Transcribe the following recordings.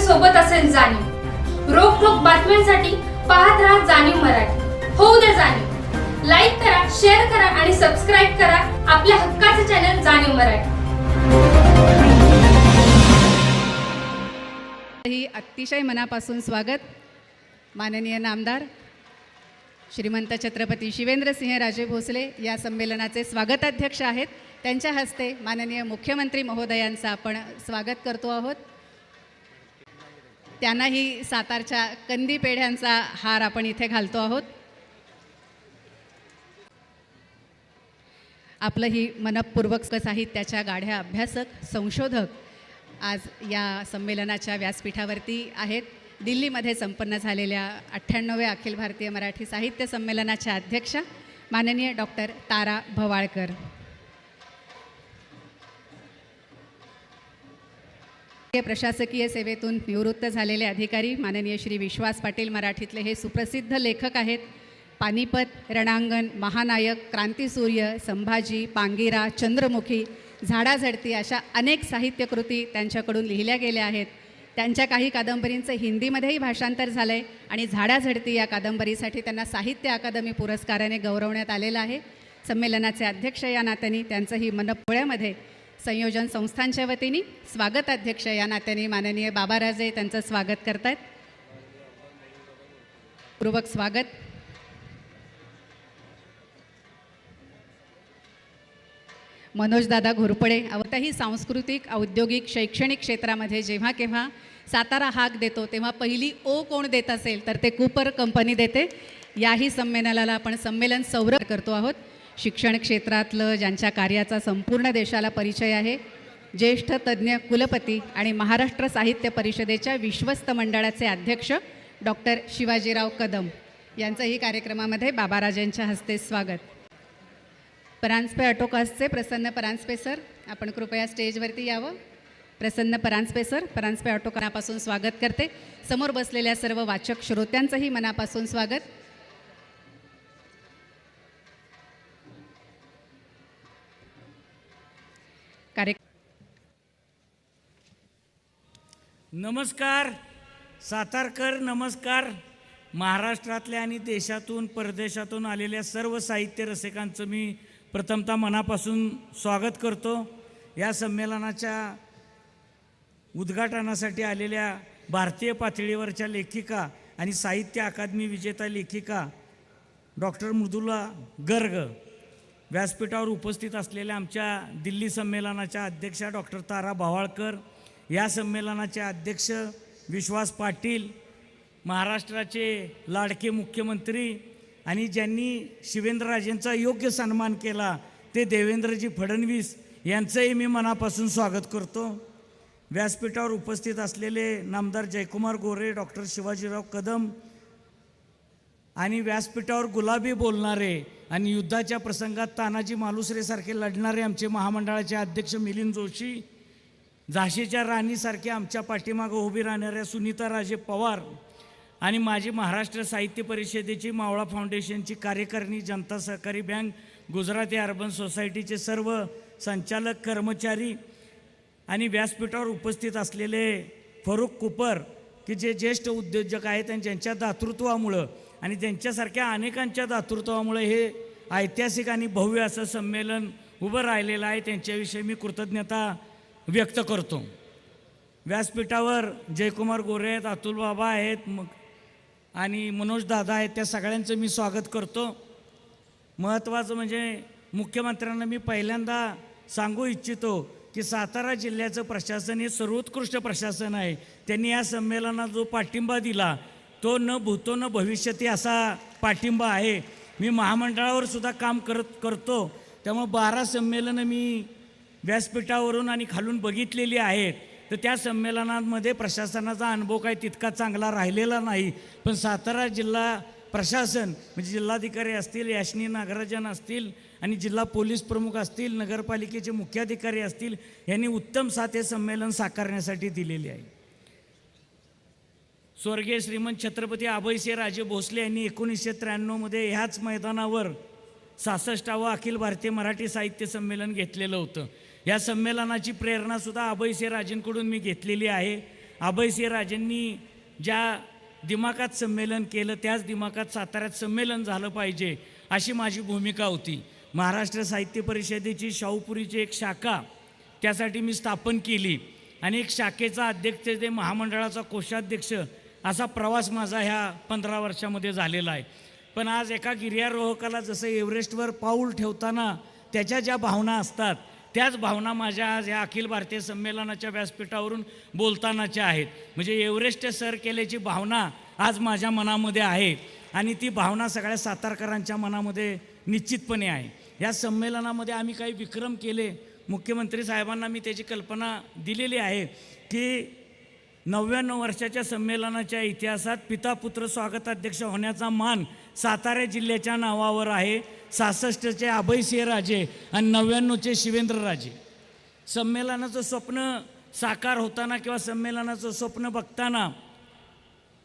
सोबत असेल जाणीव। रोखोक बातम्यांसाठी पाहत राहा जाणीव मराठी। होऊ द्या जाणीव। लाईक करा, शेअर करा आणि सबस्क्राईब करा आपल्या हक्काचे चॅनल जाणीव मराठी। ही अतिशय मनापासून स्वागत माननीय नामदार श्रीमंत छत्रपती शिवेंद्रसिंहराजे भोसले या संमेलनाचे स्वागताध्यक्ष आहेत। त्यांच्या हस्ते माननीय मुख्यमंत्री महोदयांचं आपण स्वागत करतो आहोत। त्यांनाही सातारच्या कंदी पेढ्यांचा हार आपण इथे घालतो आहोत। आपलं ही मनपूर्वक साहित्याच्या गाढ्या अभ्यासक संशोधक आज या संमेलनाच्या व्यासपीठावरती आहेत। दिल्लीमध्ये संपन्न झालेल्या 98व्या अखिल भारतीय मराठी साहित्य संमेलनाच्या अध्यक्षा माननीय डॉक्टर तारा भवाळकर, प्रशासकीय सेवेतून निवृत्त झालेले अधिकारी माननीय श्री विश्वास पाटील, मराठीतले हे सुप्रसिद्ध लेखक आहेत। पानिपत, रणांगण, महानायक, क्रांतीसूर्य, संभाजी, पांगिरा, चंद्रमुखी, झाडाझडती अशा अनेक साहित्यकृती त्यांच्याकडून लिहिल्या गेल्या आहेत। त्यांच्या काही कादंबरींचं हिंदीमध्येही भाषांतर झालं आहे आणि झाडाझडती या कादंबरीसाठी त्यांना साहित्य अकादमी पुरस्काराने गौरवण्यात आलेलं आहे। संमेलनाचे अध्यक्ष या नात्याने त्यांचंही मनपोळ्यामध्ये संयोजन संस्थांच्या वतीने स्वागताध्यक्ष या नात्याने माननीय बाबाराजे त्यांचं स्वागत करतात। पूर्वक स्वागत। मनोजदादा घोरपडे, आवताही सांस्कृतिक, औद्योगिक, शैक्षणिक क्षेत्रामध्ये जेव्हा केव्हा सातारा हाक देतो तेव्हा पहिली ओ कोण देत असेल तर ते कूपर कंपनी देते। याही संमेलनाला आपण संमेलन सौरभ करतो आहोत। शिक्षण क्षेत्रातलं ज्यांच्या कार्याचा संपूर्ण देशाला परिचय आहे, ज्येष्ठ तज्ज्ञ कुलपती आणि महाराष्ट्र साहित्य परिषदेच्या विश्वस्त मंडळाचे अध्यक्ष डॉक्टर शिवाजीराव कदम यांचंही कार्यक्रमामध्ये बाबाराजेंच्या हस्ते स्वागत। परांजपे ऑटोकास्टचे प्रसन्न परांजपे सर, आपण कृपया स्टेजवरती यावं। प्रसन्न परांजपे सर, परांजपे ऑटोकापासून स्वागत करते। समोर बसलेल्या सर्व वाचक श्रोत्यांचंही मनापासून स्वागत। नमस्कार सातारकर, नमस्कार महाराष्ट्रातल्या आणि देशातून परदेशातून आलेल्या सर्व साहित्य रसिकांचं मी प्रथमतः मनापासून स्वागत करतो। या संमेलनाच्या उद्घाटनासाठी आलेल्या भारतीय पातळीवरच्या लेखिका आणि साहित्य अकादमी विजेता लेखिका डॉक्टर मृदुला गर्ग, व्यासपीठावर उपस्थित असलेल्या आमच्या दिल्ली संमेलनाच्या अध्यक्षा डॉक्टर तारा भवाळकर, या संमेलनाचे अध्यक्ष विश्वास पाटील, महाराष्ट्राचे लाडके मुख्यमंत्री आणि ज्यांनी शिवेंद्रराजेंचा योग्य सन्मान केला ते देवेंद्रजी फडणवीस यांचंही मी मनापासून स्वागत करतो। व्यासपीठावर उपस्थित असलेले नामदार जयकुमार गोरे, डॉक्टर शिवाजीराव कदम आणि व्यासपीठावर गुलाबी बोलणारे आणि युद्धाच्या प्रसंगात तानाजी मालुसरेसारखे लढणारे आमचे महामंडळाचे अध्यक्ष मिलिंद जोशी, झाशीच्या राणीसारखे आमच्या पाठीमागं उभी राहणाऱ्या सुनीता राजे पवार आणि माझी महाराष्ट्र साहित्य परिषदेची, मावळा फाउंडेशनची कार्यकारिणी, जनता सहकारी बँक, गुजराती अर्बन सोसायटीचे सर्व संचालक, कर्मचारी आणि व्यासपीठावर उपस्थित असलेले फरूक कुपर की जे ज्येष्ठ उद्योजक आहेत आणि ज्यांच्या दातृत्वामुळं आणि त्यांच्यासारख्या अनेकांच्या दातृत्वामुळे हे ऐतिहासिक आणि भव्य असं संमेलन उभं राहिलेलं आहे, त्यांच्याविषयी मी कृतज्ञता व्यक्त करतो। व्यासपीठावर जयकुमार गोरे आहेत, अतुल बाबा आहेत आणि मनोज दादा आहेत, त्या सगळ्यांचं मी स्वागत करतो। महत्त्वाचं म्हणजे मुख्यमंत्र्यांना मी पहिल्यांदा सांगू इच्छितो की सातारा जिल्ह्याचं प्रशासन हे सर्वोत्कृष्ट प्रशासन आहे। त्यांनी या संमेलनात जो पाठिंबा दिला तो न भूतो न भविष्यती असा पाठिंबा आहे। मी महामंडळावर सुद्धा काम करतो, त्यामुळे 12 संमेलनं मी व्यासपीठावरून आणि खालून बघितलेली आहेत। तर त्या संमेलनांमध्ये प्रशासनाचा अनुभव काही तितका चांगला राहिलेला नाही, पण सातारा जिल्हा प्रशासन म्हणजे जिल्हाधिकारी असतील, याशनी नागराजन असतील आणि जिल्हा पोलीस प्रमुख असतील, नगरपालिकेचे मुख्याधिकारी असतील, यांनी उत्तम साथ हे संमेलन साकारण्यासाठी दिलेले आहे। स्वर्गीय श्रीमंत छत्रपती अभयसिंहराजे भोसले यांनी 1993 मध्ये ह्याच मैदानावर 66वे अखिल भारतीय मराठी साहित्य संमेलन घेतलेलं होतं। या संमेलनाची प्रेरणासुद्धा अभयसिंहराजेंकडून मी घेतलेली आहे अभयसिंहराजेंनी ज्या दिमाखात संमेलन केलं त्याच दिमाखात साताऱ्यात संमेलन झालं पाहिजे अशी माझी भूमिका होती. महाराष्ट्र साहित्य परिषदेची शाहूपुरीची एक शाखा त्यासाठी मी स्थापन केली आणि एक शाखेचा अध्यक्ष ते महामंडळाचा कोषाध्यक्ष असा प्रवास माझा ह्या 15 वर्षामध्ये झालेला आहे. पण आज एका गिर्यारोहकाला जसं एव्हरेस्टवर पाऊल ठेवताना त्याच्या ज्या भावना असतात त्याच भावना माझ्या आज या अखिल भारतीय संमेलनाच्या व्यासपीठावरून बोलतानाच्या आहेत. म्हणजे एव्हरेस्ट सर केल्याची भावना आज माझ्या मनामध्ये आहे आणि ती भावना सगळ्या सातारकरांच्या मनामध्ये निश्चितपणे आहे. या संमेलनामध्ये आम्ही काही विक्रम केले. मुख्यमंत्री साहेबांना मी त्याची कल्पना दिलेली आहे की 99 वर्षाच्या संमेलनाच्या इतिहासात पिता पुत्र स्वागताध्यक्ष होण्याचा मान सातारा जिल्ह्याच्या नावावर आहे. 66चे अभयसिंहराजे आणि 99चे शिवेंद्रराजे. संमेलनाचं स्वप्न साकार होताना किंवा संमेलनाचं स्वप्न बघताना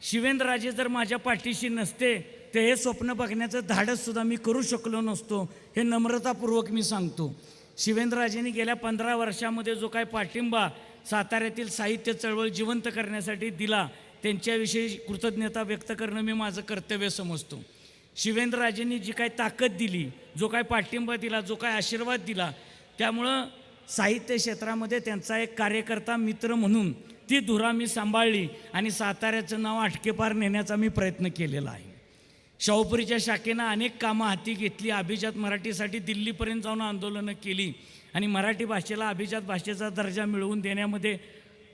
शिवेंद्रराजे जर माझ्या पाठीशी नसते तर हे स्वप्न बघण्याचं धाडससुद्धा मी करू शकलो नसतो, हे नम्रतापूर्वक मी सांगतो. शिवेंद्रराजेंनी गेल्या 15 वर्षामध्ये जो काय पाठिंबा साताऱ्यातील साहित्य चळवळ जिवंत करण्यासाठी दिला त्यांच्याविषयी कृतज्ञता व्यक्त करणं मी माझं कर्तव्य समजतो. शिवेंद्रराजेंनी जी काय ताकद दिली, जो काय पाठिंबा दिला, जो काय आशीर्वाद दिला, त्यामुळं साहित्य क्षेत्रामध्ये त्यांचा एक कार्यकर्ता मित्र म्हणून ती धुरा मी सांभाळली आणि साताऱ्याचं नाव आटकेपार नेण्याचा मी प्रयत्न केलेला आहे. शाहूपुरीच्या शाखेनं अनेक कामं हाती घेतली. अभिजात मराठीसाठी दिल्लीपर्यंत जाऊन आंदोलनं केली आणि मराठी भाषेला अभिजात भाषेचा दर्जा मिळवून देण्यामध्ये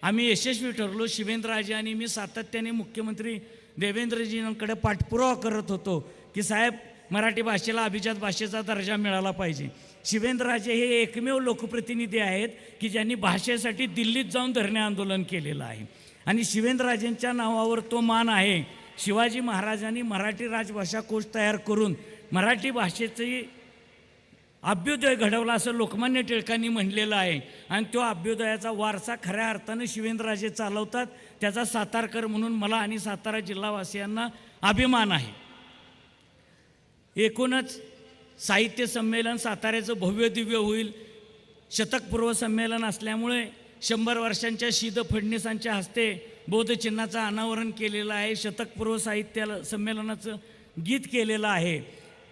आम्ही यशस्वी ठरलो. शिवेंद्रराजे आणि मी सातत्याने मुख्यमंत्री देवेंद्रजींकडे पाठपुरावा करत होतो की साहेब मराठी भाषेला अभिजात भाषेचा दर्जा मिळाला पाहिजे. शिवेंद्रराजे हे एकमेव लोकप्रतिनिधी आहेत की ज्यांनी भाषेसाठी दिल्लीत जाऊन धरणे आंदोलन केलेलं आहे आणि शिवेंद्रराजेंच्या नावावर तो मान आहे. शिवाजी महाराजांनी मराठी राजभाषा कोश तयार करून मराठी भाषेची अभ्युदय घडवला असं लोकमान्य टिळकांनी म्हणलेलं आहे आणि तो अभ्युदयाचा वारसा खऱ्या अर्थानं शिवेंद्रराजे चालवतात. त्याचा सातारकर म्हणून मला आणि सातारा जिल्हावासियांना अभिमान आहे. एकूणच साहित्य संमेलन साताऱ्याचं भव्य दिव्य होईल. शतकपूर्व संमेलन असल्यामुळे 100 वर्षांच्या शीद फडणीसांच्या हस्ते बोधचिन्हाचं अनावरण केलेलं आहे. शतकपूर्व साहित्य संमेलनाचं गीत केलेलं आहे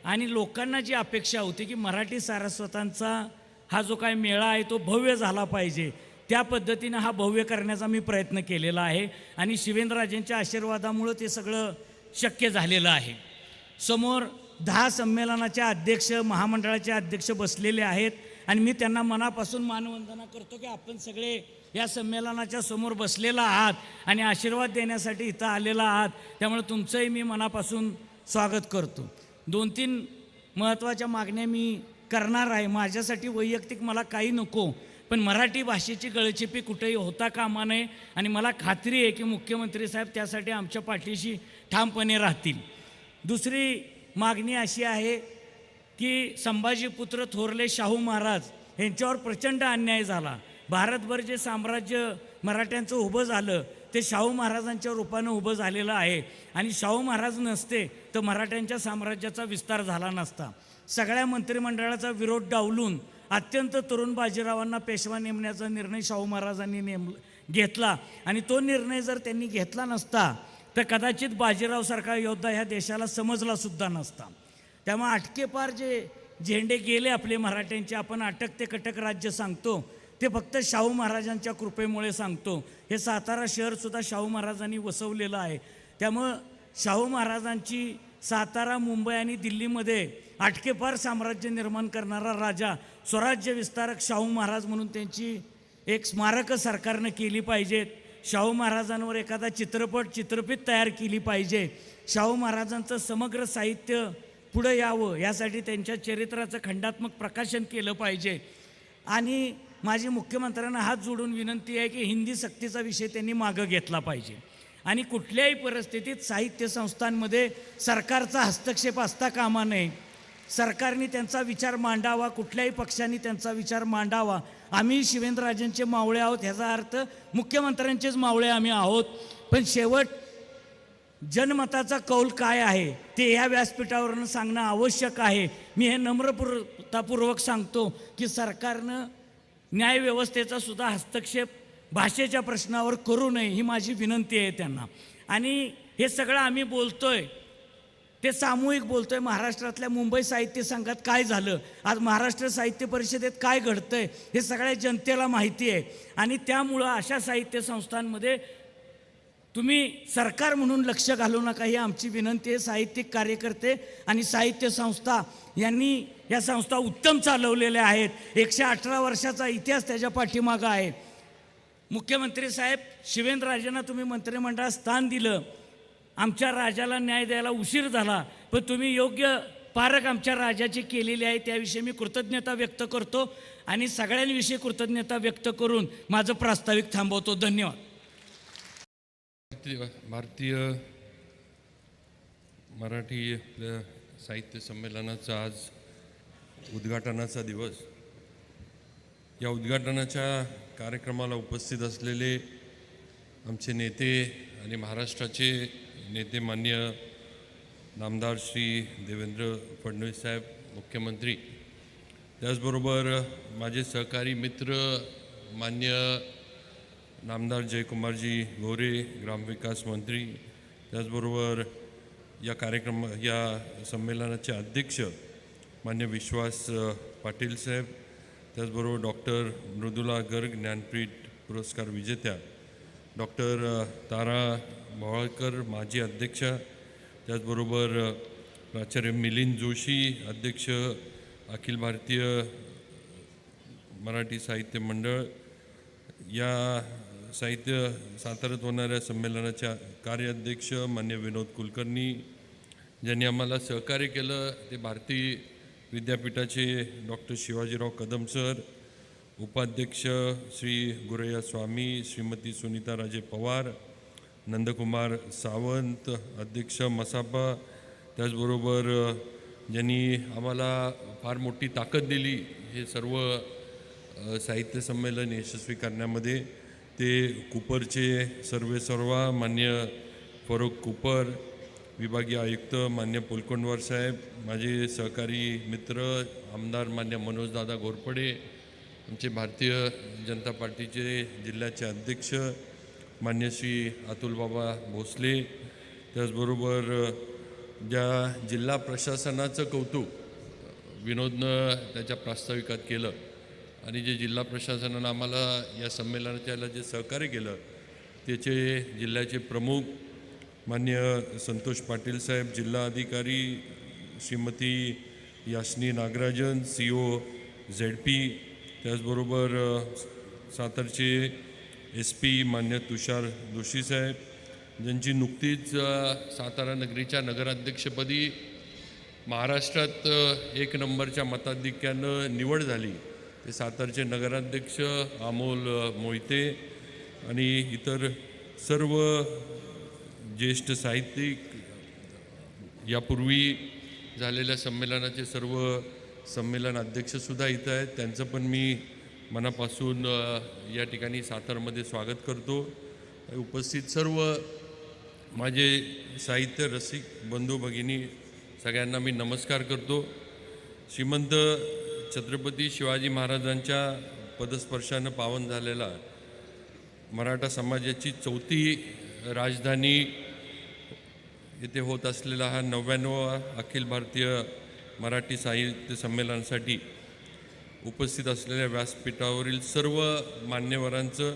आणि लोकांना जी अपेक्षा होती की मराठी सारस्वतांचा हा जो काय मेळा आहे तो भव्य झाला पाहिजे, त्या पद्धतीनं हा भव्य करण्याचा मी प्रयत्न केलेला आहे आणि शिवेंद्रराजेंच्या आशीर्वादामुळं ते सगळं शक्य झालेलं आहे. समोर 10 संमेलनाचे अध्यक्ष, महामंडळाचे अध्यक्ष बसलेले आहेत आणि मी त्यांना मनापासून मानवंदना करतो की आपण सगळे या संमेलनाच्या समोर बसलेला आहात आणि आशीर्वाद देण्यासाठी इथं आलेला आहात. त्यामुळे तुमचंही मी मनापासून स्वागत करतो. 2-3 महत्त्वाच्या मागण्या मी करणार आहे. माझ्यासाठी वैयक्तिक मला काही नको, पण मराठी भाषेची गळचेपी कुठेही होता कामा नये आणि मला खात्री आहे की मुख्यमंत्री साहेब त्यासाठी आमच्या पाठीशी ठामपणे राहतील. दुसरी मागणी अशी आहे की संभाजीपुत्र थोरले शाहू महाराज यांच्यावर प्रचंड अन्याय झाला. भारतभर जे साम्राज्य मराठ्यांचं उभं झालं ते शाहू महाराजांच्या रूपानं उभं झालेलं आहे आणि शाहू महाराज नसते तर मराठ्यांच्या साम्राज्याचा विस्तार झाला नसता. सगळ्या मंत्रिमंडळाचा विरोध डावलून अत्यंत तरुण बाजीरावांना पेशवा नेमण्याचा निर्णय शाहू महाराजांनी घेतला आणि तो निर्णय जर त्यांनी घेतला नसता तर कदाचित बाजीरावसारखा योद्धा ह्या देशाला समजलासुद्धा नसता. त्यामुळे अटकेपार जे झेंडे गेले आपले मराठ्यांचे, आपण अटक ते कटक राज्य सांगतो ते फक्त शाहू महाराजांच्या कृपेमुळे सांगतो. हे सातारा शहरसुद्धा शाहू महाराजांनी वसवलेलं आहे. त्यामुळं शाहू महाराजांची सातारा, मुंबई आणि दिल्लीमध्ये अटकेपार साम्राज्य निर्माण करणारा राजा, स्वराज्य विस्तारक शाहू महाराज म्हणून त्यांची एक स्मारकं सरकारनं केली पाहिजेत. शाहू महाराजांवर एखादा चित्रपट तयार केली पाहिजे. शाहू महाराजांचं समग्र साहित्य पुढं यावं यासाठी त्यांच्या चरित्राचं खंडात्मक प्रकाशन केलं पाहिजे. आणि माझी मुख्यमंत्र्यांना हात जोडून विनंती आहे की हिंदी सक्तीचा विषय त्यांनी मागं घेतला पाहिजे आणि कुठल्याही परिस्थितीत साहित्य संस्थांमध्ये सरकारचा हस्तक्षेप असता कामा नये. सरकारने त्यांचा विचार मांडावा, कुठल्याही पक्षाने त्यांचा विचार मांडावा. आम्ही शिवेंद्रराजेंचे मावळे आहोत, ह्याचा अर्थ मुख्यमंत्र्यांचेच मावळे आम्ही आहोत. पण शेवट जनमताचा कौल काय आहे ते ह्या व्यासपीठावरून सांगणं आवश्यक आहे. मी हे नम्रतापूर्वक सांगतो की सरकारनं न्यायव्यवस्थेचा सुद्धा हस्तक्षेप भाषेच्या प्रश्नावर करू नये ही माझी विनंती आहे त्यांना. आणि हे सगळं आम्ही बोलतोय ते सामूहिक बोलतोय. महाराष्ट्रातल्या मुंबई साहित्य संघात काय झालं, आज महाराष्ट्र साहित्य परिषदेत काय घडतंय हे सगळ्या जनतेला माहिती आहे. आणि त्यामुळं अशा साहित्य संस्थांमध्ये तुम्ही सरकार म्हणून लक्ष घालू नका ही आमची विनंती आहे. साहित्यिक कार्यकर्ते आणि साहित्य संस्था यांनी या संस्था उत्तम चालवलेल्या आहेत. 118 वर्षाचा इतिहास त्याच्या पाठीमागं आहे. मुख्यमंत्री साहेब, शिवेंद्रराजेंना तुम्ही मंत्रिमंडळात स्थान दिलं. आमच्या राजाला न्याय द्यायला उशीर झाला, पण तुम्ही योग्य पारख आमच्या राजाची केलेली आहे. त्याविषयी मी कृतज्ञता व्यक्त करतो आणि सगळ्यांविषयी कृतज्ञता व्यक्त करून माझं प्रास्ताविक थांबवतो. धन्यवाद. भारतीय मराठी आपल्या साहित्य संमेलनाचा आज उद्घाटनाचा दिवस. या उद्घाटनाच्या कार्यक्रमाला उपस्थित असलेले आमचे नेते आणि महाराष्ट्राचे नेते मान्य नामदार श्री देवेंद्र फडणवीस साहेब मुख्यमंत्री, त्याचबरोबर माझे सहकारी मित्र मान्य नामदार जयकुमारजी गोरे ग्रामविकास मंत्री, त्याचबरोबर या संमेलनाचे अध्यक्ष मान्य विश्वास पाटील साहेब, त्याचबरोबर डॉक्टर मृदुला गर्ग ज्ञानपीठ पुरस्कार विजेत्या, डॉक्टर तारा भोळकर माजी अध्यक्ष, त्याचबरोबर प्राचार्य मिलिंद जोशी अध्यक्ष अखिल भारतीय मराठी साहित्य मंडळ, या साहित्य साताऱ्यात होणाऱ्या संमेलनाच्या कार्याध्यक्ष मान्य विनोद कुलकर्णी, ज्यांनी आम्हाला सहकार्य केलं ते भारतीय विद्यापीठाचे डॉक्टर शिवाजीराव कदम सर, उपाध्यक्ष श्री गुरैया स्वामी, श्रीमती सुनीता राजे पवार, नंदकुमार सावंत, अध्यक्ष मसापा, त्याचबरोबर ज्यांनी आम्हाला फार मोठी ताकद दिली हे सर्व साहित्य संमेलन यशस्वी करण्यामध्ये, ते कुपरचे सर्वेसर्वा मान्य फरोक कुपर, विभागीय आयुक्त मान्य पुलकोंडवार साहेब, माझे सहकारी मित्र आमदार मान्य मनोजदादा घोरपडे, आमचे भारतीय जनता पार्टीचे जिल्ह्याचे अध्यक्ष मान्य श्री अतुलबाबा भोसले, त्याचबरोबर ज्या जिल्हा प्रशासनाचं कौतुक विनोदनं त्याच्या प्रास्ताविकात केलं आणि जे जिल्हा प्रशासनानं आम्हाला या संमेलनाच्याला जे सहकार्य केलं त्याचे जिल्ह्याचे प्रमुख मान्य संतोष पाटील साहेब, जिल्हा अधिकारी श्रीमती यास्नी नागराजन, CO ZP, त्याचबरोबर सातारचे SP मान्य तुषार जोशी साहेब, ज्यांची नुकतीच सातारा नगरीच्या नगराध्यक्षपदी महाराष्ट्रात 1 नंबरच्या मताधिक्यानं निवड झाली. ते सातारचे नगराध्यक्ष अमोल मोहिते आणि इतर सर्व ज्येष्ठ साहित्यिक, यापूर्वी झालेल्या संमेलनाचे सर्व संमेलन अध्यक्षसुद्धा इथं आहेत. त्यांचं पण मी मनापासून या ठिकाणी सातारमध्ये स्वागत करतो. उपस्थित सर्व माझे साहित्य रसिक बंधू भगिनी सगळ्यांना मी नमस्कार करतो. श्रीमंत छत्रपती शिवाजी महाराजांच्या पदस्पर्शानं पावन झालेला मराठा समाजाची 4थी राजधानी येथे होत असलेला हा 99वा अखिल भारतीय मराठी साहित्य संमेलनासाठी उपस्थित असलेल्या व्यासपीठावरील सर्व मान्यवरांचं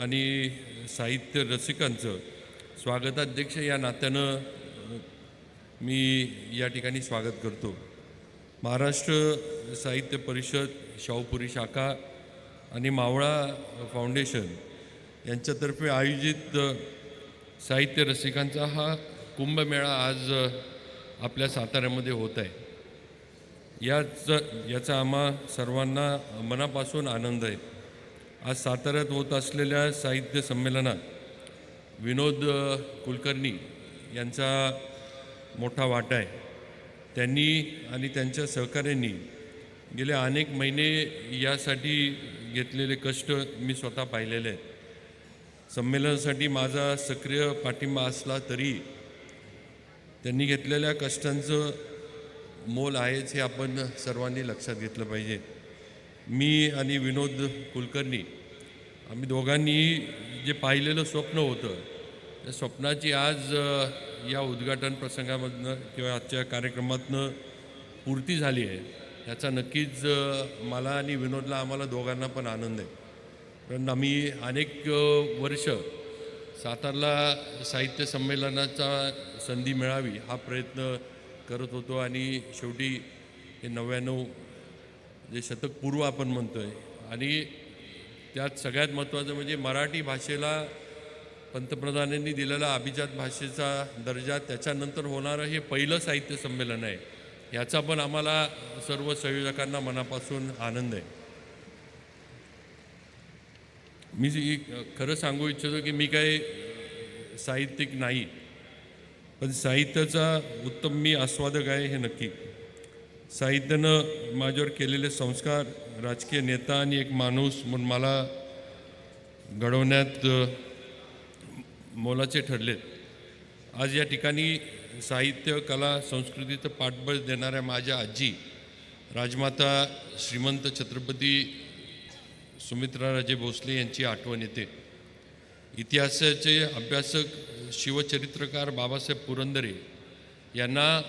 आणि साहित्य रसिकांचं स्वागताध्यक्ष या नात्यानं मी या ठिकाणी स्वागत करतो. महाराष्ट्र साहित्य परिषद, शाहूपुरी शाखा आणि मावळा फाउंडेशन यांच्यातर्फे आयोजित साहित्य रसिकांचा हा कुंभमेळा आज आपल्या साताऱ्यामध्ये होत आहे. याचा आम्हा सर्वांना मनापासून आनंद आहे. आज साताऱ्यात होत असलेल्या साहित्य संमेलनात विनोद कुलकर्णी यांचा मोठा वाटा आहे. त्यांनी आणि त्यांच्या सहकाऱ्यांनी गेले अनेक महिने यासाठी घेतलेले कष्ट मी स्वतः पाहिलेले आहेत. संमेलनासाठी माझा सक्रिय पाठिंबा असला तरी त्यांनी घेतलेल्या कष्टांचं मोल आहेच हे आपण सर्वांनी लक्षात घेतलं पाहिजे. मी आणि विनोद कुलकर्णी आम्ही दोघांनी जे पाहिलेलं स्वप्न होतं त्या स्वप्नाची आज या उद्घाटन प्रसंगामधनं किंवा आजच्या कार्यक्रमातनं पूर्ती झाली आहे. याचा नक्कीच मला आणि विनोदला आम्हाला दोघांना पण आनंद आहे. कारण आम्ही अनेक वर्ष सातारला साहित्य संमेलनाचा संधी मिळावी हा प्रयत्न करत होतो आणि शेवटी हे 99 जे शतकपूर्व आपण म्हणतो आहे आणि त्यात सगळ्यात महत्त्वाचं म्हणजे मराठी भाषेला पंतप्रधानांनी दिलेला अभिजात भाषेचा दर्जा, त्याच्यानंतर होणारं हे पहिलं साहित्य संमेलन आहे. याचा पण आम्हाला सर्व संयोजकांना मनापासून आनंद आहे. मी खरं सांगू इच्छितो की मी काही साहित्यिक नाही, पण साहित्याचा उत्तम मी आस्वादक आहे हे नक्की. साहित्यानं माझ्यावर केलेले संस्कार राजकीय नेता आणि एक माणूस म्हणून मला घडवण्यात मोलाचे ठरलेत. आज या ठिकाणी साहित्य, कला, संस्कृतीचं पाठबळ देणाऱ्या माझ्या आजी राजमाता श्रीमंत छत्रपती सुमित्राराजे भोसले यांची आठवण येते. इतिहासाचे अभ्यासक शिवचरित्रकार बाबासाहेब पुरंदरे यांना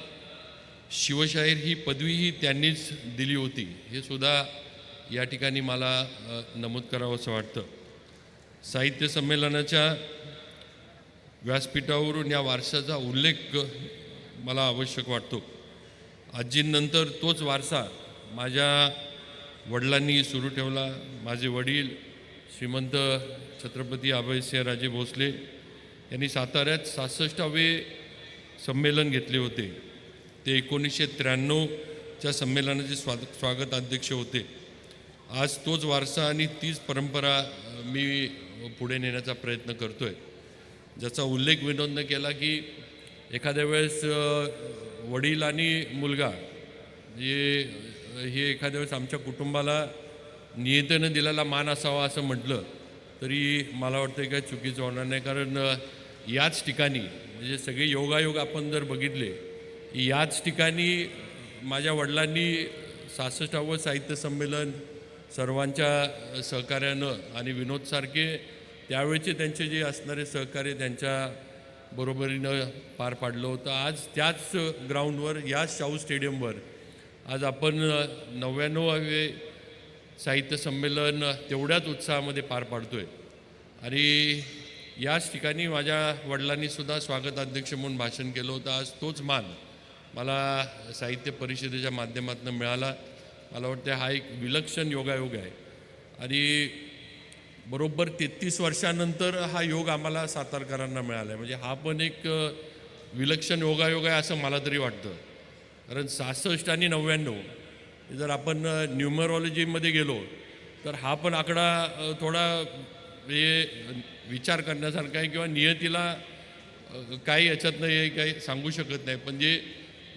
शिवशाहीर ही पदवीही त्यांनीच दिली होती, हे सुद्धा या ठिकाणी मला नमूद करावं असं वाटतं. साहित्य संमेलनाच्या व्यासपीठावरून या वारशाचा उल्लेख मला आवश्यक वाटतो. आजींनंतर तोच वारसा माझ्या वडिलांनी सुरू ठेवला. माझे वडील श्रीमंत छत्रपती अभयसिंहराजे भोसले यांनी साताऱ्यात 66वे संमेलन घेतले होते. ते 1993च्या संमेलनाचे स्वागताध्यक्ष होते. आज तोच वारसा आणि तीच परंपरा मी पुढे नेण्याचा प्रयत्न करतो आहे. ज्याचा उल्लेख विनोदनं केला की एखाद्या वेळेस वडील आणि मुलगा हे एखाद्या वेळेस आमच्या कुटुंबाला नियतेनं दिलेला मान असावा असं म्हटलं तरी मला वाटतं काय चुकीचं होणार नाही. कारण याच ठिकाणी म्हणजे सगळे योगायोग आपण जर बघितले, याच ठिकाणी माझ्या वडिलांनी 66वं साहित्य संमेलन सर्वांच्या सहकार्यानं आणि विनोदसारखे त्यावेळेचे त्यांचे जे असणारे सहकार्य त्यांच्या बरोबरीनं पार पाडलं होतं. आज त्याच ग्राउंडवर, याच शाहू स्टेडियमवर आज आपण 99वे साहित्य संमेलन तेवढ्याच उत्साहामध्ये पार पाडतो आहे. आणि याच ठिकाणी माझ्या वडिलांनीसुद्धा स्वागताध्यक्ष म्हणून भाषण केलं होतं. आज तोच मान मला साहित्य परिषदेच्या माध्यमातून मिळाला. मला वाटतं हा एक विलक्षण योगायोग आहे आणि बरोबर 33 वर्षानंतर हा योग आम्हाला सातारकरांना मिळाला आहे. म्हणजे हा पण एक विलक्षण योगायोग आहे असं मला तरी वाटतं. कारण 66 आणि 99 जर आपण न्यूमरॉलॉजीमध्ये गेलो तर हा पण आकडा थोडा विचार करण्यासारखा आहे किंवा नियतीला काही याच्यातनं हे काही सांगू शकत नाही. पण जे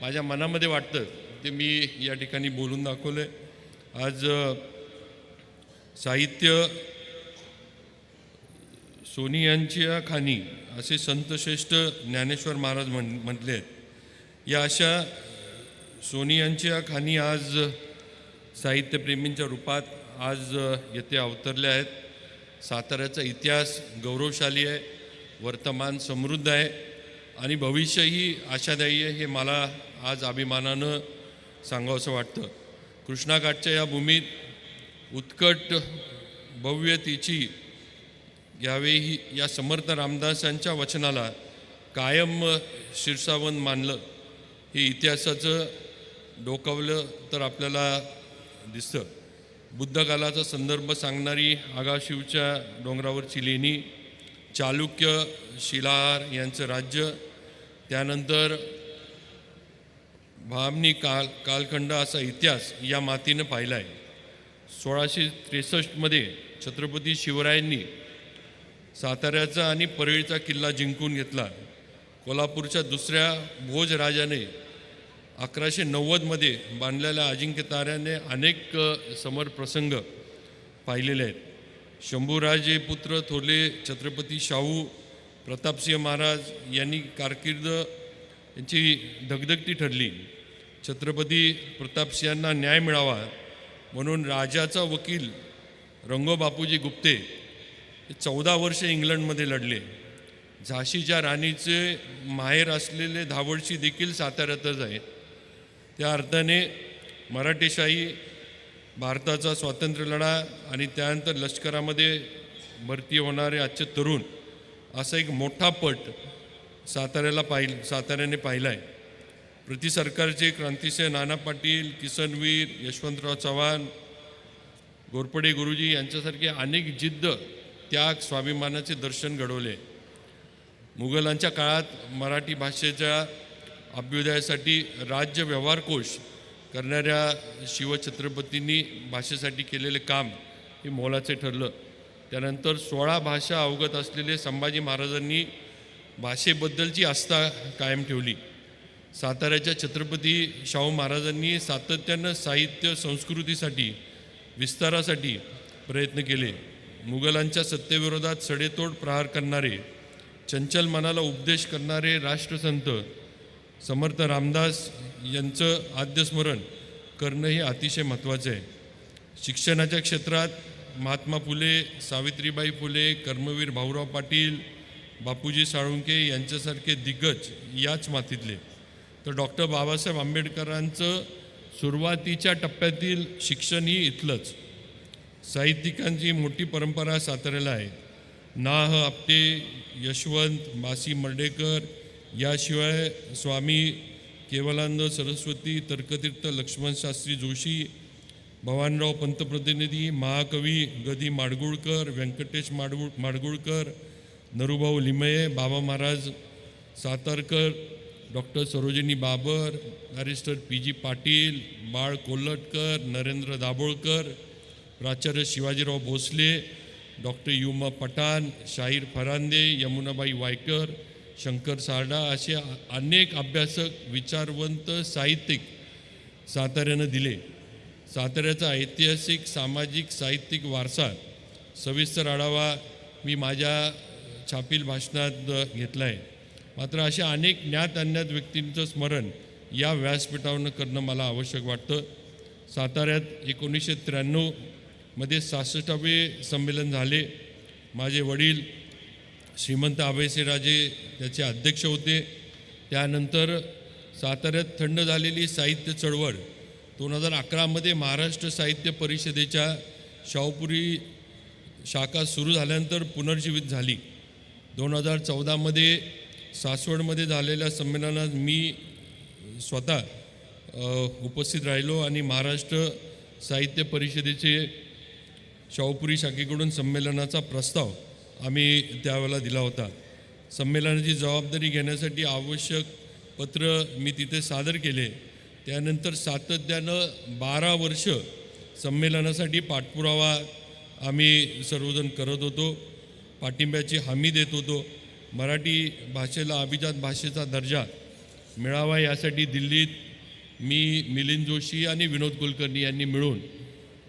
माझ्या मनामध्ये वाटतं ते मी या ठिकाणी बोलून दाखवलं आहे. आज साहित्य सोनियांच्या खाणी असे संतश्रेष्ठ ज्ञानेश्वर महाराज म्हटले आहेत. या अशा सोनियांच्या खाणी आज साहित्यप्रेमींच्या रूपात आज येथे अवतरल्या आहेत. साताऱ्याचा इतिहास गौरवशाली आहे, वर्तमान समृद्ध आहे आणि भविष्यही आशादायी आहे हे मला आज अभिमानानं सांगावंसं वाटतं. कृष्णाकाठच्या या भूमीत उत्कट भव्यतेची यावेळी या समर्थ रामदासांच्या वचनाला कायम शीर्षावन मानलं. हे इतिहासाचं डोकावलं तर आपल्याला दिसतं. बुद्धकालाचा संदर्भ सांगणारी आगाशिवच्या डोंगरावरची लेणी, चालुक्य शिलाहार यांचं राज्य, त्यानंतर भामनी कालखंड असा इतिहास या मातीनं पाहिला आहे. 1663मध्ये छत्रपती शिवरायांनी साताऱ्याचा आणि परळीचा किल्ला जिंकून घेतला. कोल्हापूरच्या दुसऱ्या भोजराजाने 1190मध्ये बांधलेल्या अजिंक्य ताऱ्याने अनेक समर प्रसंग पाहिलेले आहेत. शंभूराजे पुत्र थोरले छत्रपती शाहू प्रतापसिंह महाराज यांनी कारकीर्द यांची धगधगती ठरली. छत्रपती प्रतापसिंहांना न्याय मिळावा म्हणून राजाचा वकील रंगोबापूजी गुप्ते ते 14 वर्ष इंग्लंडमध्ये लढले. झाशीच्या राणीचे माहेर असलेले धावडशी देखील साताऱ्यातच आहे. त्या अर्थाने मराठेशाही, भारताचा स्वातंत्र्यलढा आणि त्यानंतर लष्करामध्ये भरती होणारे आजचे तरुण असा एक मोठा पट साताऱ्याने पाहिला आहे. प्रति सरकारचे क्रांतिसिंह नाना पाटील, किसनवीर, यशवंतराव चव्हाण, घोरपडे गुरुजी यांच्यासारखे अनेक जिद्द, त्याग, स्वाभिमानाचे दर्शन घडवले. मुघलांच्या काळात मराठी भाषेच्या अभ्युदयासाठी राज्य व्यवहार कोश करणाऱ्या शिवछत्रपतींनी भाषेसाठी केलेले काम हे मोलाचे ठरलं. त्यानंतर 16 भाषा अवगत असलेले संभाजी महाराजांनी भाषेबद्दलची आस्था कायम ठेवली. साताऱ्याच्या छत्रपती शाहू महाराजांनी सातत्यानं साहित्य संस्कृतीसाठी विस्तारासाठी प्रयत्न केले. मुघलांच्या सत्तेविरोधात सडेतोड प्रहार करणारे, चंचल मनाला उपदेश करणारे राष्ट्रसंत समर्थ रामदास यांचं आद्यस्मरण करणं हे अतिशय महत्त्वाचं आहे. शिक्षणाच्या क्षेत्रात महात्मा फुले, सावित्रीबाई फुले, कर्मवीर भाऊराव पाटील, बापूजी साळुंके यांच्यासारखे दिग्गज याच मातीतले. तर डॉक्टर बाबासाहेब आंबेडकरांचं सुरुवातीच्या टप्प्यातील शिक्षणही इथलंच. साहित्यिकांची मोठी परंपरा साताऱ्याला आहे. ना. ह. आपटे, यशवंत, मासी मर्डेकर, याशिवाय स्वामी केवलानंद सरस्वती, तर्कतीर्थ लक्ष्मणशास्त्री जोशी, भवानराव पंतप्रतिनिधी, महाकवी गदी Madgulkar, Venkatesh Madgulkar, Narubhau Limaye, Baba Maharaj Satarkar, doctor Sarojini Babar, barrister P G. Patil, Bal Kolhatkar, Narendra Dabholkar, प्राचार्य शिवाजीराव भोसले, डॉक्टर युमा पठाण, शाहीर फरांदे, यमुनाबाई वायकर, शंकर सारडा असे अनेक अभ्यासक, विचारवंत, साहित्यिक साताऱ्यानं दिले. साताऱ्याचा ऐतिहासिक, सामाजिक, साहित्यिक वारसा सविस्तर आढावा मी माझ्या छापील भाषणात घेतला आहे. मात्र अशा अनेक ज्ञात अज्ञात व्यक्तींचं स्मरण या व्यासपीठावरून करणं मला आवश्यक वाटतं. साताऱ्यात 1993 मध्ये 66वे संमेलन झाले. माझे वडील श्रीमंत अभयसिंहराजे त्याचे अध्यक्ष होते. त्यानंतर साताऱ्यात थंड झालेली साहित्य चळवळ 2011 महाराष्ट्र साहित्य परिषदेच्या शाहूपुरी शाखा सुरू झाल्यानंतर पुनर्जीवित झाली. 2014 सासवडमध्ये झालेल्या संमेलनात मी स्वतः उपस्थित राहिलो आणि महाराष्ट्र साहित्य परिषदेचे शाहूपुरी शाखेकडून संमेलनाचा प्रस्ताव आम्ही त्यावेळेला दिला होता. संमेलनाची जबाबदारी घेण्यासाठी आवश्यक पत्र मी तिथे सादर केले. त्यानंतर सातत्यानं 12 वर्ष संमेलनासाठी पाठपुरावा आम्ही सर्वजण करत होतो, पाठिंब्याची हमी देत होतो. मराठी भाषेला अभिजात भाषेचा दर्जा मिळावा यासाठी दिल्लीत मी, मिलिंद जोशी आणि विनोद कुलकर्णी यांनी मिळून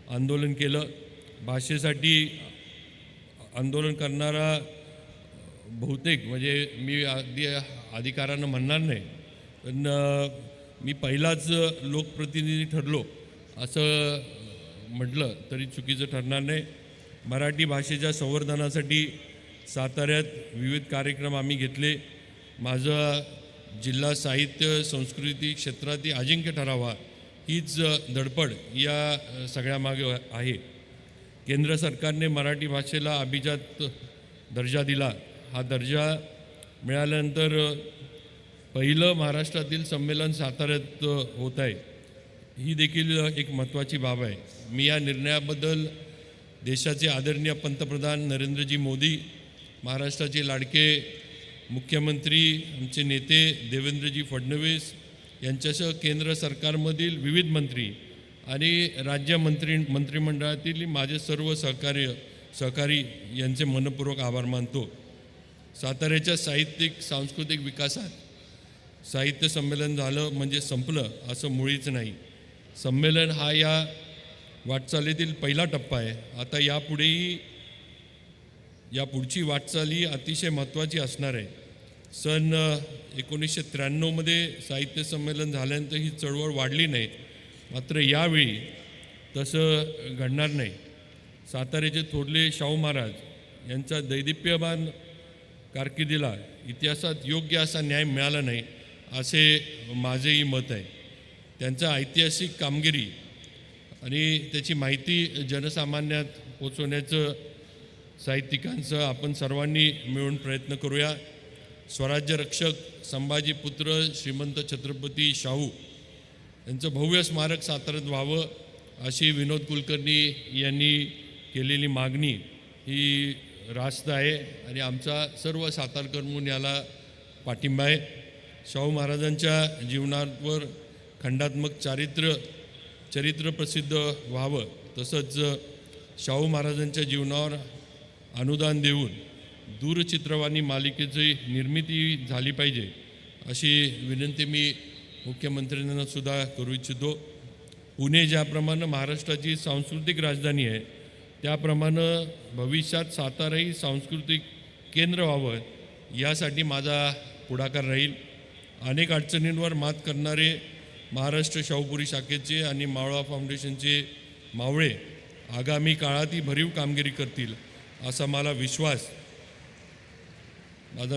आंदोलन केलं. भाषेसाठी आंदोलन करणारा बहुतेक म्हणजे मी अगदी अधिकारानं म्हणणार नाही, पण मी पहिलाच लोकप्रतिनिधी ठरलो असं म्हटलं तरी चुकीचं ठरणार नाही. मराठी भाषेच्या संवर्धनासाठी साताऱ्यात विविध कार्यक्रम आम्ही घेतले. माझा जिल्हा साहित्य संस्कृती क्षेत्रातील अजिंक्य ठरावा हीच धडपड या सगळ्यामागे आहे. केंद्र सरकारने मराठी भाषेला अभिजात दर्जा दिला. हा दर्जा मिळाल्यानंतर पहिलं महाराष्ट्रातील संमेलन साताऱ्यात होत आहे. ही देखील एक महत्त्वाची बाब आहे. मी या निर्णयाबद्दल देशाचे आदरणीय पंतप्रधान नरेंद्रजी मोदी, महाराष्ट्राचे लाडके मुख्यमंत्री आमचे नेते देवेंद्रजी फडणवीस यांच्यासह केंद्र सरकारमधील विविध मंत्री आणि राज्य मंत्रिमंडळातील माझे सर्व सहकारी यांचे मनपूर्वक आभार मानतो. साताऱ्याच्या साहित्यिक सांस्कृतिक विकासात साहित्य संमेलन झालं म्हणजे संपलं असं मुळीच नाही. संमेलन हा या वाटचालीतील पहिला टप्पा आहे. आता या पुढची वाटचाल ही अतिशय महत्त्वाची असणार आहे. सन 1993 साहित्य संमेलन झाल्यानंतर ही चळवळ वाढली नाही, मात्र यावेळी तसं घडणार नाही. साताऱ्याचे थोरले शाहू महाराज यांचा दैदिप्यमान कारकिर्दीला इतिहासात योग्य असा न्याय मिळाला नाही असे माझेही मत आहे. त्यांचा ऐतिहासिक कामगिरी आणि त्याची माहिती जनसामान्यात पोचवण्याचं साहित्यिकांचं आपण सर्वांनी मिळून प्रयत्न करूया. स्वराज्य रक्षक संभाजीपुत्र श्रीमंत छत्रपती शाहू यांचं भव्य स्मारक साताऱ्यात व्हावं अशी विनोद कुलकर्णी यांनी केलेली मागणी ही रास्त आहे आणि आमचा सर्व सातारकर म्हणून याला पाठिंबा आहे. शाहू महाराजांच्या जीवनावर खंडात्मक चरित्र प्रसिद्ध व्हावं, तसंच शाहू महाराजांच्या जीवनावर अनुदान देऊन दूरचित्रवाणी मालिकेची निर्मिती झाली पाहिजे अशी विनंती मी मुख्यमंत्र्यांना सुद्धा करू इच्छितो. पुणे ज्याप्रमाणे महाराष्ट्राची सांस्कृतिक राजधानी आहे त्याप्रमाणे भविष्यात साताराही सांस्कृतिक केंद्र व्हावं यासाठी माझा पुढाकार राहील. अनेक अडचणींवर मात करणारे महाराष्ट्र शाहूपुरी शाखेचे आणि मावळा फाउंडेशनचे मावळे आगामी काळातही भरीव कामगिरी करतील असा माझा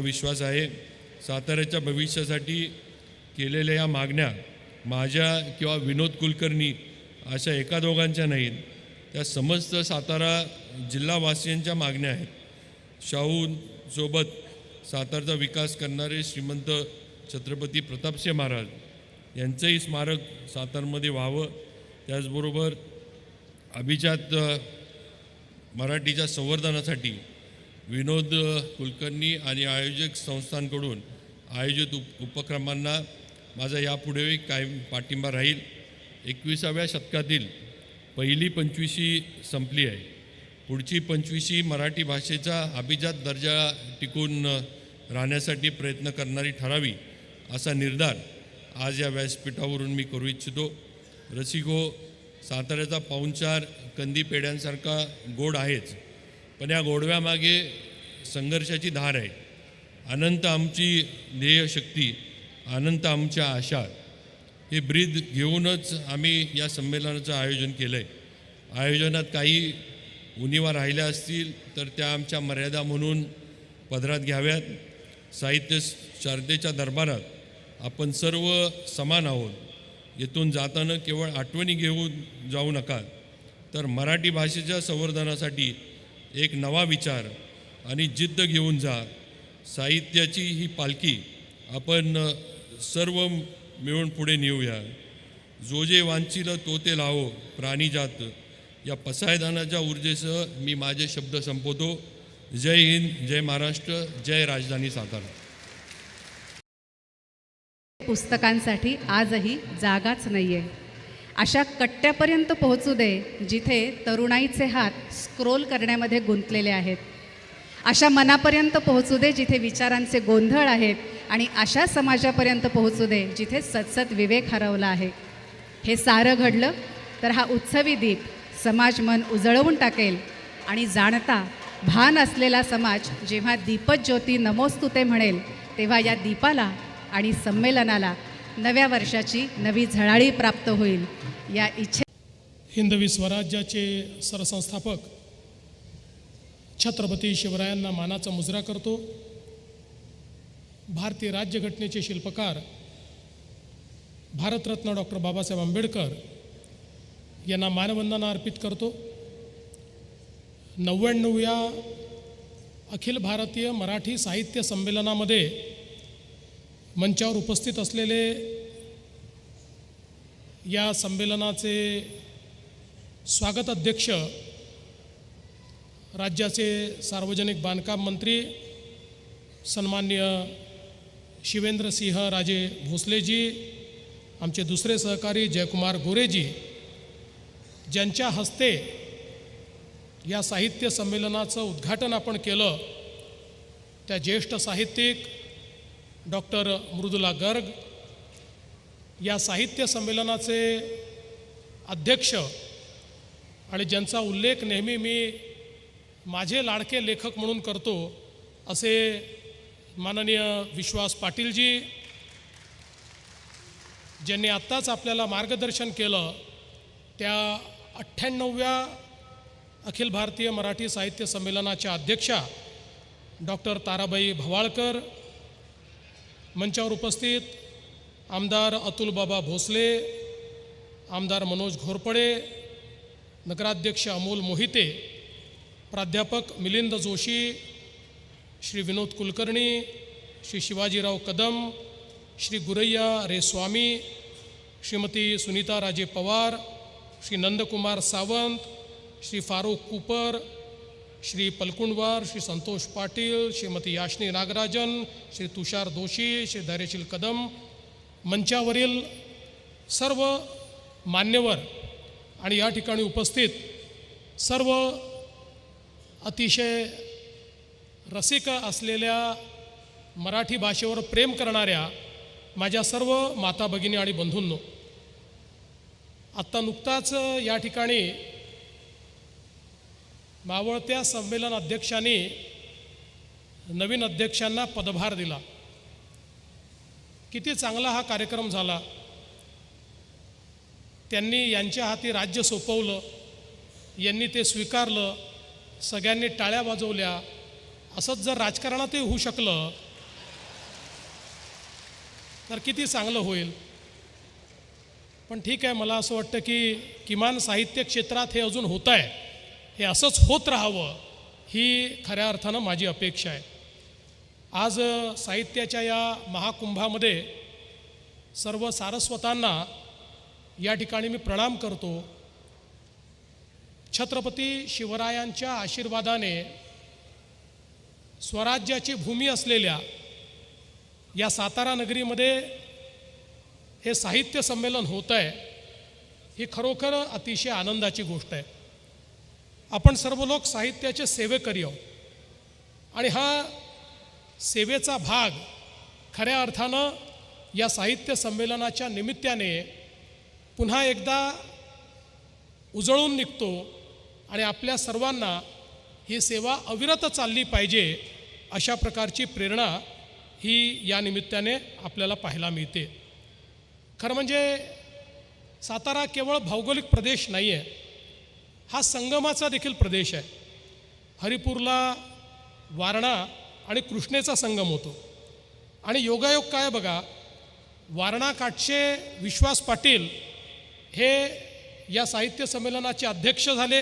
विश्वास आहे. साताऱ्याच्या भविष्यासाठी केलेल्या या मागण्या माझ्या किंवा विनोद कुलकर्णी अशा एका दोघांच्या नाहीत, त्या समस्त सातारा जिल्हावासियांच्या मागण्या आहेत. शाहूंसोबत सातारचा विकास करणारे श्रीमंत छत्रपती प्रतापसिंह महाराज यांचंही स्मारक सातारमध्ये व्हावं. त्याचबरोबर अभिजात मराठीच्या संवर्धनासाठी विनोद कुलकर्णी आणि आयोजक संस्थांकडून आयोजित उपक्रमांना माझा यापुढे कायम पाठिंबा राहील. 21व्या शतकातील पहिली 25वी संपली आहे. पुढची 25वी मराठी भाषेचा अभिजात दर्जा टिकून राहण्यासाठी प्रयत्न करणारी ठरावी असा निर्धार आज या व्यासपीठावरून मी करू इच्छितो. रसिको, साताऱ्याचा पाहुणचार कंदी पेढ्यांसारखा गोड आहेच, पण या गोडव्यामागे संघर्षाची धार आहे. अनंत आमची ध्येयशक्ती, अनंत आमच्या आशा हे ब्रीद घेऊनच आम्ही या संमेलनाचं आयोजन केलं आहे. आयोजनात काही उणिवा राहिल्या असतील तर त्या आमच्या मर्यादा म्हणून पदरात घ्याव्यात. साहित्य शारदेच्या दरबारात आपण सर्व समान आहोत. येथून जाताना केवळ आठवणी घेऊन जाऊ नका, तर मराठी भाषेच्या संवर्धनासाठी एक नवा विचार आणि जिद्द घेऊन जा. साहित्याची ही पालखी आपण सर्व मिळून पुढे नेऊया. जो जे वांछिल तो ते लावो प्राणीजात या पसायदानाच्या ऊर्जेसह मी माझे शब्द संपवतो. जय हिंद, जय महाराष्ट्र, जय राजधानी सातारा. पुस्तकांसाठी आजही जागाच नाही आहे. अशा कट्ट्यापर्यंत पोहोचू दे जिथे तरुणाईचे हात स्क्रोल करण्यामध्ये गुंतलेले आहेत. अशा मनापर्यंत पोहोचू दे जिथे विचारांचे गोंधळ आहेत. आणि अशा समाजापर्यंत पोहोचू दे जिथे सतसत विवेक हरवला आहे. हे सारं घडलं तर हा उत्सवी दीप समाज मन उजळवून टाकेल. आणि जाणता भान असलेला समाज जेव्हा दीपज्योती नमोस्तुते म्हणेल, तेव्हा या दीपाला आणि संमेलनाला नव्या वर्षाची नवी झळाळी प्राप्त होईल या इच्छे. हिंदवी स्वराज्याचे सरसंस्थापक छत्रपती शिवरायांना मानाचा मुजरा करतो. भारतीय राज्यघटनेचे शिल्पकार भारतरत्न डॉक्टर बाबासाहेब आंबेडकर यांना मानवंदना अर्पित करतो. 99व्या अखिल भारतीय मराठी साहित्य संमेलनामध्ये मंचावर उपस्थित असलेले या संमेलनाचे स्वागत अध्यक्ष राज्याचे सार्वजनिक बांधकाम मंत्री सन्माननीय शिवेंद्रसिंह राजे भोसलेजी, आमचे दुसरे सहकारी जयकुमार गोरेजी, ज्यांच्या हस्ते या साहित्य संमेलनाचं उद्घाटन आपण केलं, त्या ज्येष्ठ साहित्यिक डॉक्टर मृदुला गर्ग, या साहित्य संमेलनाचे अध्यक्ष आणि ज्यांचा उल्लेख नेहमी मी माझे लाडके लेखक म्हणून करतो असे माननीय विश्वास पाटीलजी, ज्यांनी आत्ताच आपल्याला मार्गदर्शन केलं, त्या 98व्या अखिल भारतीय मराठी साहित्य संमेलनाच्या अध्यक्षा डॉक्टर ताराबाई भवाळकर, मंचावर उपस्थित आमदार अतुलबाबा भोसले, आमदार मनोज घोरपडे, नगराध्यक्ष अमोल मोहिते, प्राध्यापक मिलिंद जोशी, श्री विनोद कुलकर्णी, श्री शिवाजीराव कदम, श्री गुरैया रेस्वामी, श्रीमती सुनीता राजे पवार, श्री नंदकुमार सावंत, श्री फारूक कुपर, श्री पलकुंडवार, श्री संतोष पाटील, श्रीमती याशनी नागराजन, श्री तुषार दोशी, श्री धैर्यशील कदम, मंचावरील सर्व मान्यवर आणि या ठिकाणी उपस्थित सर्व अतिशय रसिक असलेल्या मराठी भाषेवर प्रेम करणाऱ्या माझ्या सर्व माता भगिनी आणि बंधूंनो, आत्ता नुकताच या ठिकाणी मावळत्या संमेलन अध्यक्षांनी नवीन अध्यक्षांना पदभार दिला. किती चांगला हा कार्यक्रम झाला. त्यांनी यांच्या हाती राज्य सोपवलं, यांनी ते स्वीकारलं, सगळ्यांनी टाळ्या वाजवल्या. असंच जर राजकारणातही होऊ शकलं तर किती चांगलं होईल. पण ठीक आहे, मला असं वाटतं की किमान साहित्य क्षेत्रात हे अजून होत आहे, हे असंच होत राहावं ही खऱ्या अर्थानं माझी अपेक्षा आहे. आज साहित्याच्या या महाकुंभामध्ये सर्व सारस्वतांना या ठिकाणी मी प्रणाम करतो. छत्रपती शिवरायांच्या आशीर्वादाने स्वराज्याची भूमी असलेल्या या सातारा नगरीमध्ये हे साहित्य संमेलन होतं आहे, ही खरोखर अतिशय आनंदाची गोष्ट आहे. आपण सर्व लोक साहित्याचे सेवेकरी आहोत आणि हा सेवेचा भाग खऱ्या अर्थानं या साहित्य संमेलनाच्या निमित्ताने पुन्हा एकदा उजळून निघतो आणि आपल्या सर्वांना ही सेवा अविरत चालली पाहिजे अशा प्रकारची प्रेरणा ही या निमित्ताने आपल्याला पाहायला मिळते. खरं म्हणजे सातारा केवळ भौगोलिक प्रदेश नाही आहे, हा संगमाचा देखील प्रदेश आहे. हरिपूरला वारणा आणि कृष्णेचा संगम होतो आणि योगायोग काय बघा, वारणा काठचे विश्वास पाटील हे या साहित्य संमेलनाचे अध्यक्ष झाले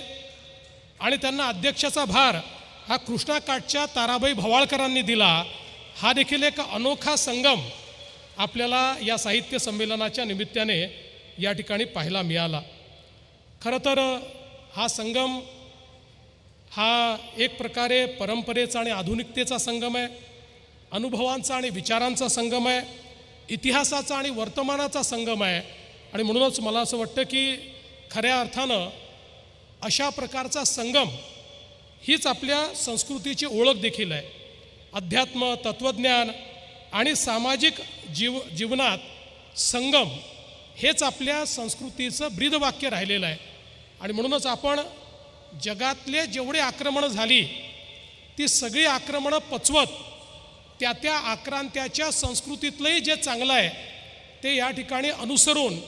आणि त्यांना अध्यक्षाचा भार हा कृष्णा काठच्या ताराबाई भवाळकरांनी दिला. हा देखील एक अनोखा संगम आपल्याला या साहित्य संमेलनाच्या निमित्ताने या ठिकाणी पाहायला मिळाला. खरं तर हा संगम हा एक प्रकारे परंपरेचा आणि आधुनिकतेचा संगम आहे, अनुभवांचा आणि विचारांचा संगम आहे, इतिहासाचा आणि वर्तमानाचा संगम आहे. आणि म्हणूनच मला असं वाटतं की खऱ्या अर्थानं अशा प्रकारचा संगम हीच आपल्या संस्कृतीची ओळख देखील आहे. अध्यात्म, तत्त्वज्ञान आणि सामाजिक जीवनात संगम हेच आपल्या संस्कृतीचं ब्रीदवाक्य राहिलेलं आहे. आणि म्हणूनच आपण जगातले जेवढे आक्रमणं झाली ती सगळी आक्रमणं पचवत त्या आक्रांत्याच्या संस्कृतीतलंही जे चांगलं आहे ते या ठिकाणी अनुसरून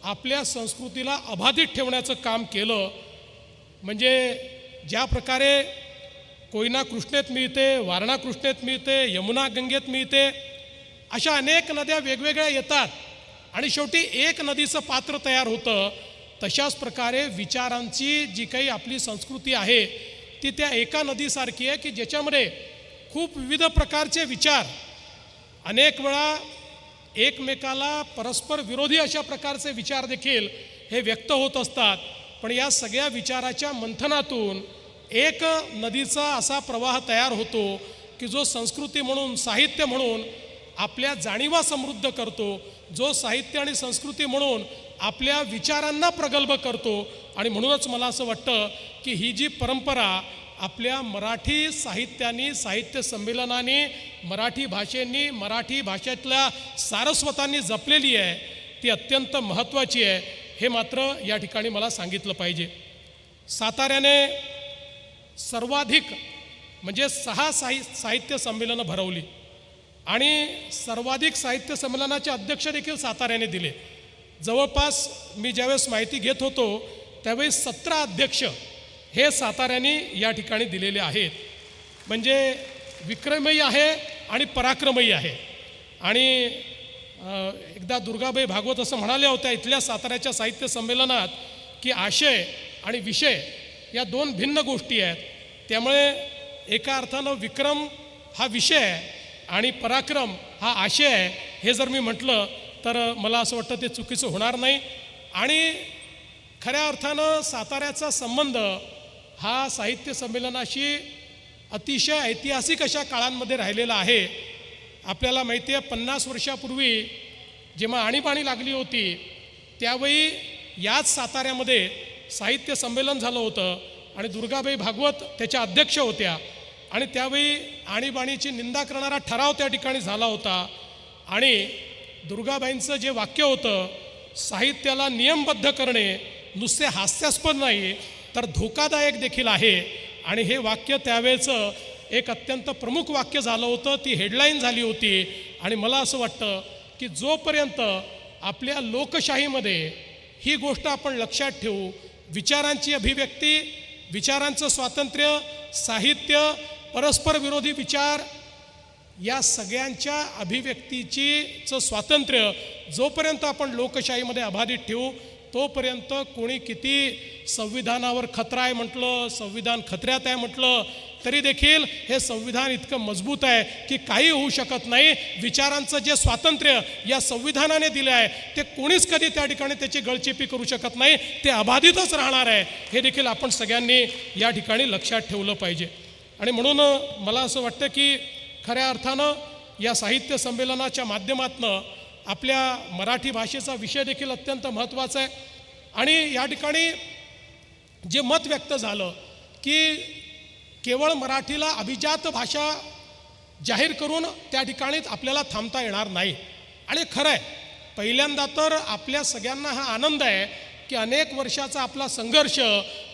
आपल्या संस्कृतीला अबाधित ठेवण्याचं काम केलं. म्हणजे ज्या प्रकारे कोयना कृष्णेत मिळते, वारणा कृष्णेत मिळते, यमुना गंगेत मिळते, अशा अनेक नद्या वेगवेगळ्या येतात आणि शेवटी एक नदीचं पात्र तयार होतं. तशाच प्रकारे विचारांची जी काही आपली संस्कृती आहे ती त्या एका नदीसारखी आहे की ज्याच्यामध्ये खूप विविध प्रकारचे विचार अनेक वेळा एकमेकाला परस्पर विरोधी अशा प्रकारचे विचार देखील हे व्यक्त होत असतात. पण या सगळ्या विचाराच्या मंथनातून एक नदीचा असा प्रवाह तयार होतो की जो संस्कृती म्हणून, साहित्य म्हणून आपल्या जाणीवा समृद्ध करतो, जो साहित्य आणि संस्कृती म्हणून आपल्या विचारांना प्रगल्भ करतो. आणि म्हणूनच मला असं वाटतं की ही जी परंपरा आपल्या मराठी साहित्याने, साहित्य संमेलनाने, मराठी भाषेंनी, मराठी भाषेतल्या सारस्वतांनी जपलेली आहे ती अत्यंत महत्त्वाची आहे, हे मात्र या ठिकाणी मला सांगितलं पाहिजे. साताऱ्याने सर्वाधिक म्हणजे 6 साहित्य संमेलनं भरवली आणि सर्वाधिक साहित्य संमेलनाचे अध्यक्ष देखील साताऱ्याने दिले. जवळपास मी ज्यावेळेस माहिती घेत होतो त्यावेळी 17 अध्यक्ष हे साताऱ्याने या ठिकाणी दिलेले आहेत. म्हणजे विक्रमही आहे आणि पराक्रमही आहे. आणि एकदा दुर्गाबाई भागवत असं म्हणाल्या होत्या इथल्या साताऱ्याच्या साहित्य संमेलनात की आशय आणि विषय या दोन भिन्न गोष्टी आहेत. त्यामुळे एका अर्थानं विक्रम हा विषय आहे आणि पराक्रम हा आशय आहे. हे जर मी म्हटलं तर मला असं वाटतं ते चुकीचं होणार नाही. आणि खऱ्या अर्थानं साताऱ्याचा संबंध हा साहित्य संमेलनाशी अतिशय ऐतिहासिक अशा काळांमध्ये राहिलेला आहे. आपल्याला माहिती आहे 50 वर्षापूर्वी जेव्हा आणीबाणी लागली होती त्यावेळी याच साताऱ्यामध्ये साहित्य संमेलन झालं होतं आणि दुर्गाबाई भागवत त्याच्या अध्यक्ष होत्या. आणि त्यावेळी आणीबाणीची निंदा करणारा ठराव त्या ठिकाणी झाला होता. आणि दुर्गाबाईंचं जे वाक्य होतं, साहित्याला नियमबद्ध करणे नुसते हास्यास्पद नाही तर धोकादायक देखील आहे. आणि हे वाक्य त्यावेळेचं एक अत्यंत प्रमुख वाक्य झालं होतं. ती हेडलाईन झाली होती. आणि मला असं वाटतं की जोपर्यंत आपल्या लोकशाहीमध्ये ही गोष्ट आपण लक्षात ठेवू, विचारांची अभिव्यक्ती, विचारांचं स्वातंत्र्य, साहित्य, परस्पर विरोधी विचार या सगळ्यांच्या अभिव्यक्तीचं स्वातंत्र्य जोपर्यंत आपण लोकशाहीमध्ये अबाधित ठेवू तोपर्यंत कोणी किती संविधानावर खतरा आहे म्हटलं, संविधान खतऱ्यात आहे म्हटलं तरी देखील हे संविधान इतकं मजबूत आहे की काही होऊ शकत नाही. विचारांचं जे स्वातंत्र्य या संविधानाने दिलं आहे ते कोणीच कधी त्या ठिकाणी त्याची गळचेपी करू शकत नाही. ते अबाधितच राहणार आहे. हे देखील आपण सगळ्यांनी या ठिकाणी लक्षात ठेवलं पाहिजे. आणि म्हणून मला असं वाटतं की खऱ्या अर्थानं या साहित्य संमेलनाच्या माध्यमातून आपल्या मराठी भाषेचा विषय देखील अत्यंत महत्त्वाचा आहे. आणि या ठिकाणी जे मत व्यक्त झालं की केवळ मराठीला अभिजात भाषा जाहीर करून त्या ठिकाणी आपल्याला थांबता येणार नाही. आणि खरं आहे, पहिल्यांदा तर आपल्या सगळ्यांना हा आनंद आहे की अनेक वर्षाचा आपला संघर्ष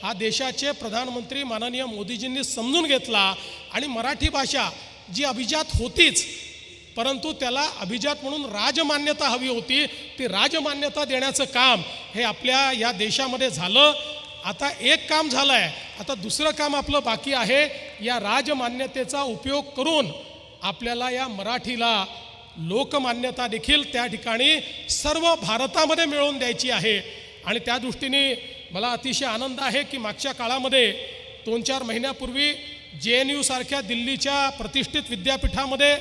हा देशाचे प्रधानमंत्री माननीय मोदीजींनी समजून घेतला. आणि मराठी भाषा जी अभिजात होतीच परंतु त्याला अभिजात म्हणून राजमान्यता हवी होती, ती राजमान्यता देण्याचं काम हे आपल्या या देशामध्ये झालं. आता एक काम झालं आहे, आता दुसरं काम आपलं बाकी आहे. या राजमान्यतेचा उपयोग करून आपल्याला या मराठीला लोकमान्यता देखील त्या ठिकाणी सर्व भारतामध्ये मिळवून द्यायची आहे. आणि त्या दृष्टीने मला अतिशय आनंद आहे की मागच्या काळामध्ये 2-4 महिन्यापूर्वी JNU सारख्या दिल्लीच्या प्रतिष्ठित विद्यापीठामध्ये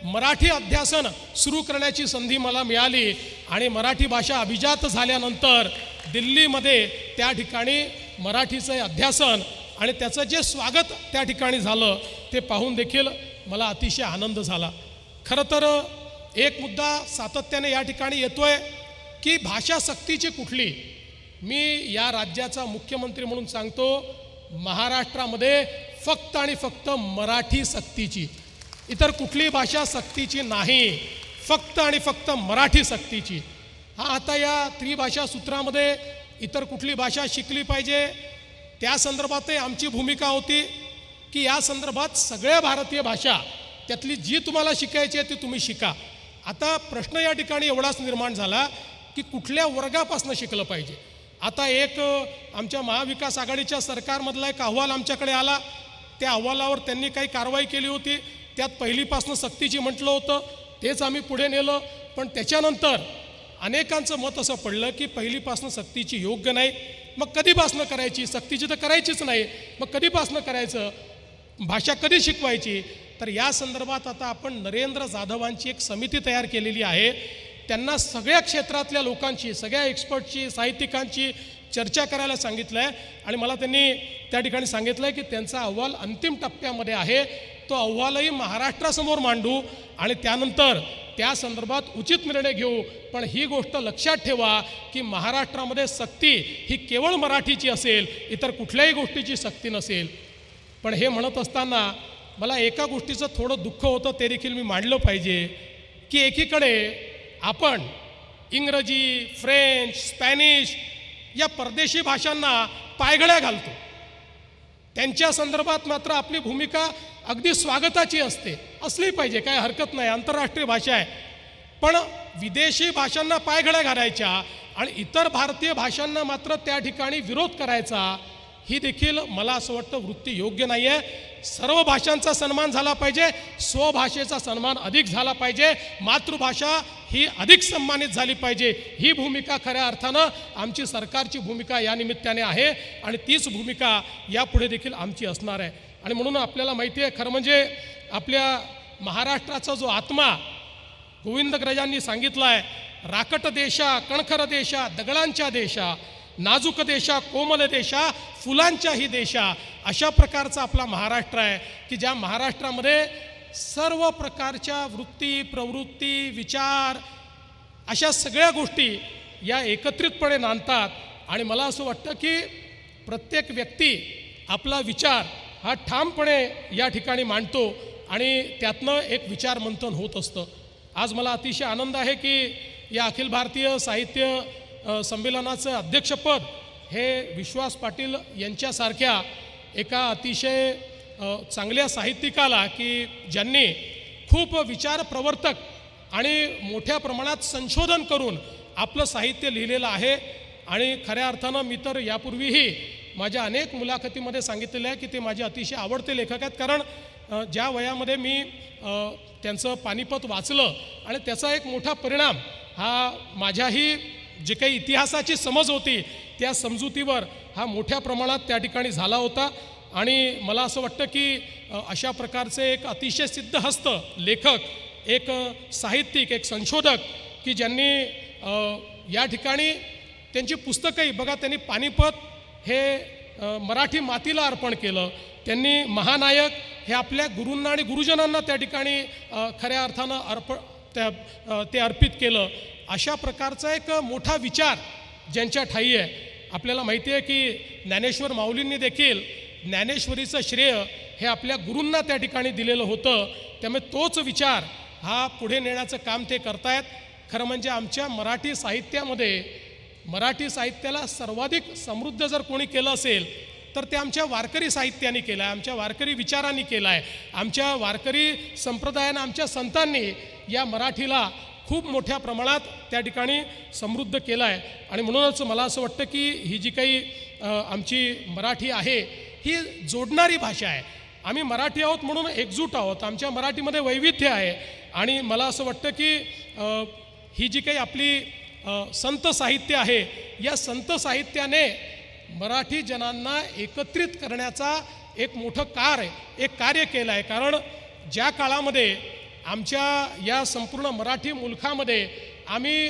मराठी अध्यासन सुरू करण्याची संधी मला मिळाली. आणि मराठी भाषा अभिजात झाल्यानंतर दिल्लीमध्ये त्या ठिकाणी मराठीचं अध्यासन आणि त्याचं जे स्वागत त्या ठिकाणी झालं ते पाहून देखील मला अतिशय आनंद झाला. खरं तर एक मुद्दा सातत्याने या ठिकाणी येतोय की भाषा सक्तीची कुठली. मी या राज्याचा मुख्यमंत्री म्हणून सांगतो, महाराष्ट्रामध्ये फक्त आणि फक्त मराठी सक्तीची, इतर कुठली भाषा सक्तीची नाही, फक्त आणि फक्त मराठी सक्तीची. हा आता या त्रिभाषा सूत्रामध्ये इतर कुठली भाषा शिकली पाहिजे त्या संदर्भातही आमची भूमिका होती की या संदर्भात सगळ्या भारतीय भाषा त्यातली जी तुम्हाला शिकायची आहे ती तुम्ही शिका. आता प्रश्न या ठिकाणी एवढाच निर्माण झाला की कुठल्या वर्गापासून शिकलं पाहिजे. आता एक आमच्या महाविकास आघाडीच्या सरकारमधला एक अहवाल आमच्याकडे आला. त्या अहवालावर त्यांनी काही कारवाई केली होती. त्यात पहिलीपासनं सक्तीची म्हटलं होतं, तेच आम्ही पुढे नेलं. पण त्याच्यानंतर अनेकांचं मत असं पडलं की पहिलीपासनं सक्तीची योग्य नाही. मग कधीपासनं करायची? सक्तीची तर करायचीच नाही, मग कधीपासनं करायचं? भाषा कधी शिकवायची? तर या संदर्भात आता आपण नरेंद्र जाधवांची एक समिती तयार केलेली आहे. त्यांना सगळ्या क्षेत्रातल्या लोकांची, सगळ्या एक्सपर्टची, साहित्यिकांची चर्चा करायला सांगितलं आहे. आणि मला त्यांनी त्या ठिकाणी सांगितलं आहे की त्यांचा अहवाल अंतिम टप्प्यामध्ये आहे. तो अहवालही महाराष्ट्रासमोर मांडू आणि त्यानंतर त्या संदर्भात उचित निर्णय घेऊ. पण ही गोष्ट लक्षात ठेवा की महाराष्ट्रामध्ये सक्ती ही केवळ मराठीची असेल, इतर कुठल्याही गोष्टीची सक्ती नसेल. पण हे म्हणत असताना मला एका गोष्टीचं थोडं दुःख होतं, ते देखील मी मांडलं पाहिजे की एकीकडे आपण इंग्रजी, फ्रेंच, स्पॅनिश या परदेशी भाषांना पायघड्या घालतो. त्यांच्या संदर्भात मात्र आपली भूमिका अगदी स्वागताची असते, असली पाहिजे, काय हरकत नाही, आंतरराष्ट्रीय भाषा आहे. पण विदेशी भाषांना पायघड्या घालायच्या आणि इतर भारतीय भाषांना मात्र त्या ठिकाणी विरोध करायचा, ही देखील मला असं वाटतं वृत्ती योग्य नाही आहे. सर्व भाषांचा सन्मान झाला पाहिजे, स्वभाषेचा सन्मान अधिक झाला पाहिजे, मातृभाषा ही अधिक सन्मानित झाली पाहिजे. ही भूमिका खऱ्या अर्थानं आमची सरकारची भूमिका या निमित्ताने आहे आणि तीच भूमिका यापुढे देखील आमची असणार आहे. आणि म्हणून आपल्याला माहिती आहे, खरं म्हणजे आपल्या महाराष्ट्राचा जो आत्मा गोविंदग्रजांनी सांगितला आहे, राकट देशा कणखर देशा दगडांच्या देशा, नाजूक देशा कोमल देशा फुलांच्याही देशा, अशा प्रकारचा आपला महाराष्ट्र आहे की ज्या महाराष्ट्रामध्ये सर्व प्रकारच्या वृत्ती प्रवृत्ती विचार अशा सगळ्या गोष्टी या एकत्रितपणे नांदतात. आणि मला असं वाटतं की प्रत्येक व्यक्ती आपला विचार हा ठामपणे या ठिकाणी मांडतो आणि त्यातनं एक विचार मंथन होत असतं. आज मला अतिशय आनंद आहे की या अखिल भारतीय साहित्य संमेलनाचं अध्यक्षपद हे विश्वास पाटील यांच्यासारख्या एका अतिशय चांगल्या साहित्यिकाला, की ज्यांनी खूप विचार प्रवर्तक आणि मोठ्या प्रमाणात संशोधन करून आपलं साहित्य लिहिलेलं आहे. आणि खऱ्या अर्थानं मी तर यापूर्वीही माझ्या अनेक मुलाखतीमध्ये सांगितलेलं आहे की ते माझे अतिशय आवडते लेखक आहेत. कारण ज्या वयामध्ये मी त्यांचं पानिपत वाचलं आणि त्याचा एक मोठा परिणाम हा माझ्याही जे काही इतिहासाची समज होती त्या समजुतीवर हा मोठ्या प्रमाणात त्या ठिकाणी झाला होता. आणि मला असं वाटतं की अशा प्रकारचे एक अतिशय सिद्धहस्त लेखक, एक साहित्यिक, एक संशोधक की ज्यांनी या ठिकाणी त्यांची पुस्तकंही बघा, त्यांनी पानिपत हे मराठी मातीला अर्पण केलं, त्यांनी महानायक हे आपल्या गुरूंना आणि गुरुजनांना त्या ठिकाणी खऱ्या अर्थानं ते अर्पित केलं. अशा प्रकारचा एक मोठा विचार ज्यांच्या ठायी आहे. आपल्याला माहिती आहे की ज्ञानेश्वर माऊलींनी देखील ज्ञानेश्वरीचं श्रेय हे आपल्या गुरूंना त्या ठिकाणी दिलेलं होतं. त्यामुळे तोच विचार हा पुढे नेण्याचं काम ते करतायत. खरं म्हणजे आमच्या मराठी साहित्यामध्ये, मराठी साहित्याला सर्वाधिक समृद्ध जर कोणी केलं असेल तर ते आमच्या वारकरी साहित्याने केलं आहे, आमच्या वारकरी विचारांनी केलं आहे, आमच्या वारकरी संप्रदायानं, आमच्या संतांनी या मराठीला खूप मोठ्या प्रमाणात त्या ठिकाणी समृद्ध केलं आहे. आणि म्हणूनच मला असं वाटतं की ही जी काही आमची मराठी आहे ही जोडणारी भाषा आहे. आम्ही मराठी आहोत म्हणून एकजूट आहोत, आमच्या मराठीमध्ये वैविध्य आहे. आणि मला असं वाटतं की ही जी काही आपली संत साहित्य आहे, या संत साहित्याने मराठी जनांना एकत्रित करण्याचा एक मोठं कार्य केलं आहे. कारण ज्या काळामध्ये आमच्या या संपूर्ण मराठी मुलखामध्ये आम्ही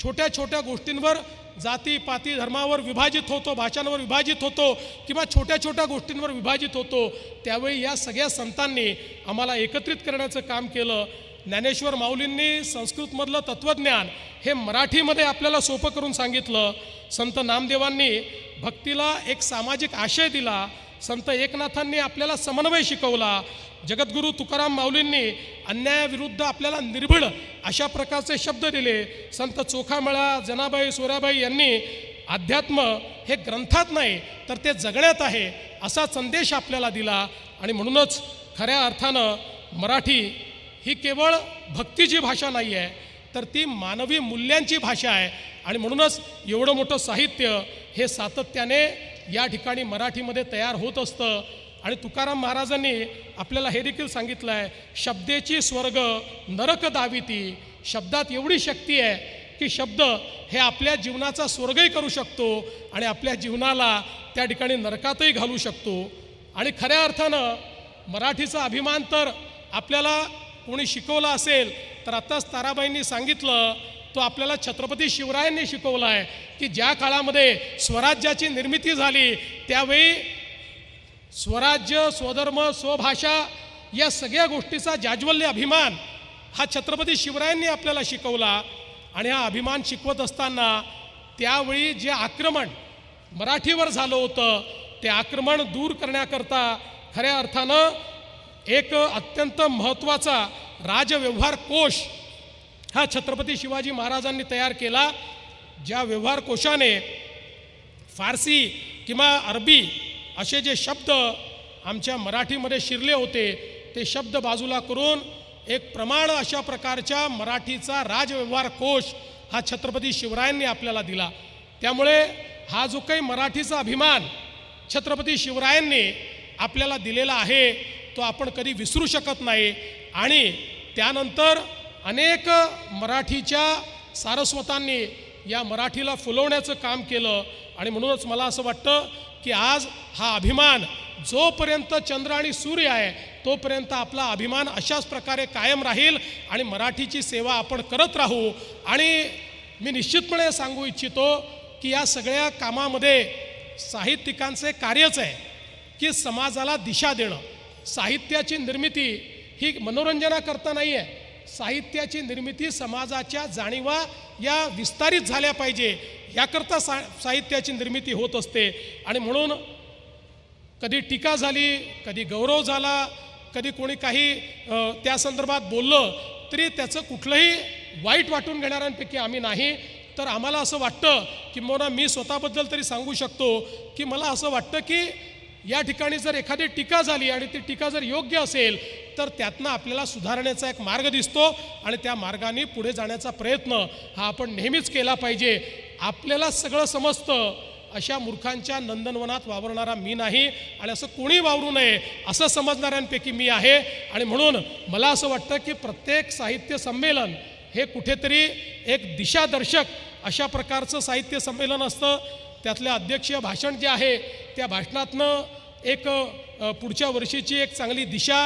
छोट्या छोट्या गोष्टींवर जाती पाती धर्मावर विभाजित होतो, भाषांवर विभाजित होतो किंवा छोट्या छोट्या गोष्टींवर विभाजित होतो, त्यावेळी या सगळ्या संतांनी आम्हाला एकत्रित करण्याचं काम केलं. ज्ञानेश्वर माऊलींनी संस्कृतमधलं तत्त्वज्ञान हे मराठीमध्ये आपल्याला सोपं करून सांगितलं. संत नामदेवांनी भक्तीला एक सामाजिक आशय दिला. संत एकनाथांनी आपल्याला समन्वय शिकवला. जगद्गुरू तुकाराम माऊलींनी अन्यायाविरुद्ध आपल्याला निर्भीड अशा प्रकारचे शब्द दिले. संत चोखामळा, जनाबाई, सोराबाई यांनी अध्यात्म हे ग्रंथात नाही तर ते जगण्यात आहे असा संदेश आपल्याला दिला. आणि म्हणूनच खऱ्या अर्थानं मराठी ही केवळ भक्तीची भाषा नाही आहे तर ती मानवी मूल्यांची भाषा आहे. आणि म्हणूनच एवढं मोठं साहित्य हे सातत्याने या ठिकाणी मराठीमध्ये तयार होत असतं. आणि तुकाराम महाराजांनी आपल्याला हे देखील सांगितलं आहे, शब्देची स्वर्ग नरक दाविती. शब्दात एवढी शक्ती आहे की शब्द हे आपल्या जीवनाचा स्वर्गही करू शकतो आणि आपल्या जीवनाला त्या ठिकाणी नरकातही घालू शकतो. आणि खऱ्या अर्थानं मराठीचा अभिमान तर आपल्याला कोणी शिकवला असेल तर आत्ताच ताराबाईंनी सांगितलं, तो आपल्याला छत्रपती शिवरायांनी शिकवला आहे की ज्या काळामध्ये स्वराज्याची निर्मिती झाली त्यावेळी स्वराज्य, स्वधर्म, स्वभाषा या सगळ्या गोष्टीचा जाज्वल्य अभिमान हा छत्रपती शिवरायांनी आपल्याला शिकवला. आणि हा अभिमान शिकवत असताना त्यावेळी जे आक्रमण मराठीवर झालं होतं ते आक्रमण दूर करण्याकरता खऱ्या अर्थानं एक अत्यंत महत्त्वाचा राजव्यवहार कोश हा छत्रपती शिवाजी महाराजांनी तयार केला. ज्या व्यवहार कोशाने फारसी किंवा अरबी असे जे शब्द आमच्या मराठीमध्ये शिरले होते ते शब्द बाजूला करून एक प्रमाण अशा प्रकारच्या मराठीचा राजव्यवहार कोश हा छत्रपती शिवरायांनी आपल्याला दिला. त्यामुळे हा जो काही मराठीचा अभिमान छत्रपती शिवरायांनी आपल्याला दिलेला आहे तो आपण कधी विसरू शकत नाही. आणि त्यानंतर अनेक मराठीच्या सारस्वतांनी या मराठीला फुलवण्याचं काम केलं. आणि म्हणूनच मला असं वाटतं की आज हा अभिमान जोपर्यंत चंद्र आणि सूर्य आहे तोपर्यंत आपला अभिमान अशाच प्रकारे कायम राहील आणि मराठीची सेवा आपण करत राहू. आणि मी निश्चितपणे सांगू इच्छितो की या सगळ्या कामामध्ये साहित्यिकांचे कार्यच आहे की समाजाला दिशा देणं. साहित्याची निर्मिती ही मनोरंजनाकरता नाही आहे. साहित्याची निर्मिती समाजाच्या जाणीवा या विस्तारित झाल्या पाहिजे याकरता साहित्याची निर्मिती होत असते. आणि म्हणून कधी टीका झाली, कधी गौरव झाला, कधी कोणी काही त्या संदर्भात बोललं तरी त्याचं कुठलंही वाईट वाटून घेणाऱ्यांपैकी आम्ही नाही. तर आम्हाला असं वाटतं की मी स्वतःबद्दल तरी सांगू शकतो की मला असं वाटतं की या ठिकाणी जर एखादी टीका झाली आणि ती टीका जर योग्य असेल तर त्यातनं आपल्याला सुधारण्याचा एक मार्ग दिसतो आणि त्या मार्गाने पुढे जाण्याचा प्रयत्न हा आपण नेहमीच केला पाहिजे. आपल्याला सगळं समजतं अशा मूर्खांच्या नंदनवनात वावरणारा मी नाही आणि असं कोणी वावरू नये असं समजणाऱ्यांपैकी मी आहे. आणि म्हणून मला असं वाटतं की प्रत्येक साहित्य संमेलन हे कुठेतरी एक दिशादर्शक अशा प्रकारचं साहित्य संमेलन असतं. त्यातलं अध्यक्षीय भाषण जे आहे त्या भाषणातनं एक पुढच्या वर्षीची एक चांगली दिशा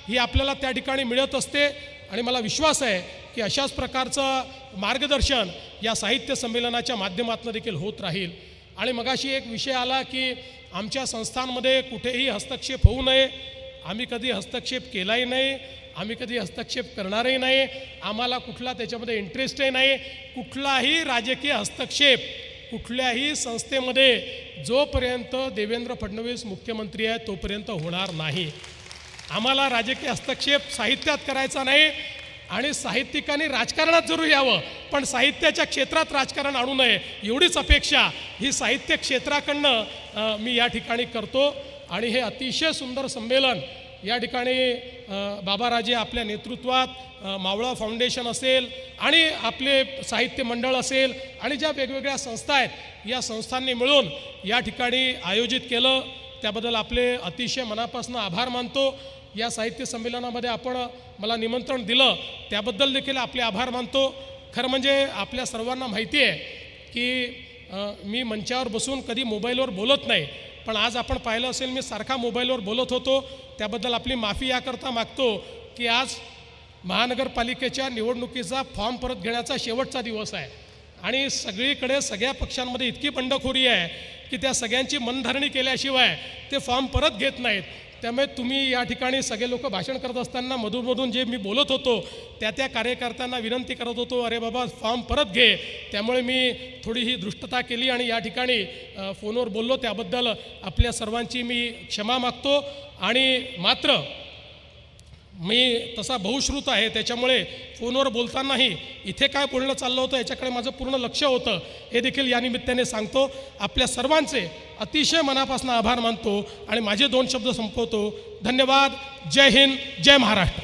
ही आपल्याला त्या ठिकाणी मिळत असते. आणि मला विश्वास आहे की अशाच प्रकारचं मार्गदर्शन या साहित्य संमेलनाच्या माध्यमातून देखील होत राहील. आणि मगाशी एक विषय आला की आमच्या संस्थांमध्ये कुठेही हस्तक्षेप होऊ नये. आम्ही कधी हस्तक्षेप केलाही नाही, आम्ही कधी हस्तक्षेप करणारही नाही, आम्हाला कुठला त्याच्यामध्ये इंटरेस्टही नाही. कुठलाही राजकीय हस्तक्षेप कुठल्याही संस्थेमध्ये जोपर्यंत देवेंद्र फडणवीस मुख्यमंत्री आहे तोपर्यंत होणार नाही. आम्हाला राजकीय हस्तक्षेप साहित्यात करायचा नाही आणि साहित्यिकांनी राजकारणात जरूर यावं पण साहित्याच्या क्षेत्रात राजकारण आणू नये एवढीच अपेक्षा ही साहित्य क्षेत्राकडनं मी या ठिकाणी करतो. आणि हे अतिशय सुंदर संमेलन या ठिकाणी बाबाराजे आपल्या नेतृत्वात मावळा फाउंडेशन असेल आणि आपले साहित्य मंडळ असेल आणि ज्या वेगवेगळ्या संस्था आहेत या संस्थांनी मिळून या ठिकाणी आयोजित केलं त्याबद्दल आपले अतिशय मनापासून आभार मानतो. या साहित्य संमेलनामध्ये आपण मला निमंत्रण दिलं त्याबद्दल देखील आपले आभार मानतो. खरं म्हणजे आपल्या सर्वांना माहिती आहे की मी मंचावर बसून कधी मोबाईलवर बोलत नाही पण आज आपण पाहिलं असेल मी सारखा मोबाईलवर बोलत होतो त्याबद्दल आपली माफी याकरता मागतो की आज महानगरपालिकेच्या निवडणुकीचा फॉर्म परत घेण्याचा शेवटचा दिवस आहे आणि सगळीकडे सगळ्या पक्षांमध्ये इतकी बंडखोरी आहे की त्या सगळ्यांची मनधरणी केल्याशिवाय ते फॉर्म परत घेत नाहीत. त्यामुळे तुम्ही या ठिकाणी सगळे लोक भाषण करत असताना मधूनमधून जे मी बोलत होतो त्या कार्यकर्त्यांना विनंती करत होतो अरे बाबा फॉर्म परत घे. त्यामुळे मी थोडी ही दृष्टता केली आणि या ठिकाणी फोनवर बोललो त्याबद्दल आपल्या सर्वांची मी क्षमा मागतो. आणि मात्र मी तसा बहुश्रुत आहे त्याच्यामुळे फोनवर बोलतानाही इथे काय बोलणं चाललं होतं याच्याकडे माझं पूर्ण लक्ष होतं हे देखील या निमित्ताने सांगतो. आपल्या सर्वांचे अतिशय मनापासून आभार मानतो आणि माझे 2 शब्द संपवतो. धन्यवाद. जय हिंद, जय महाराष्ट्र.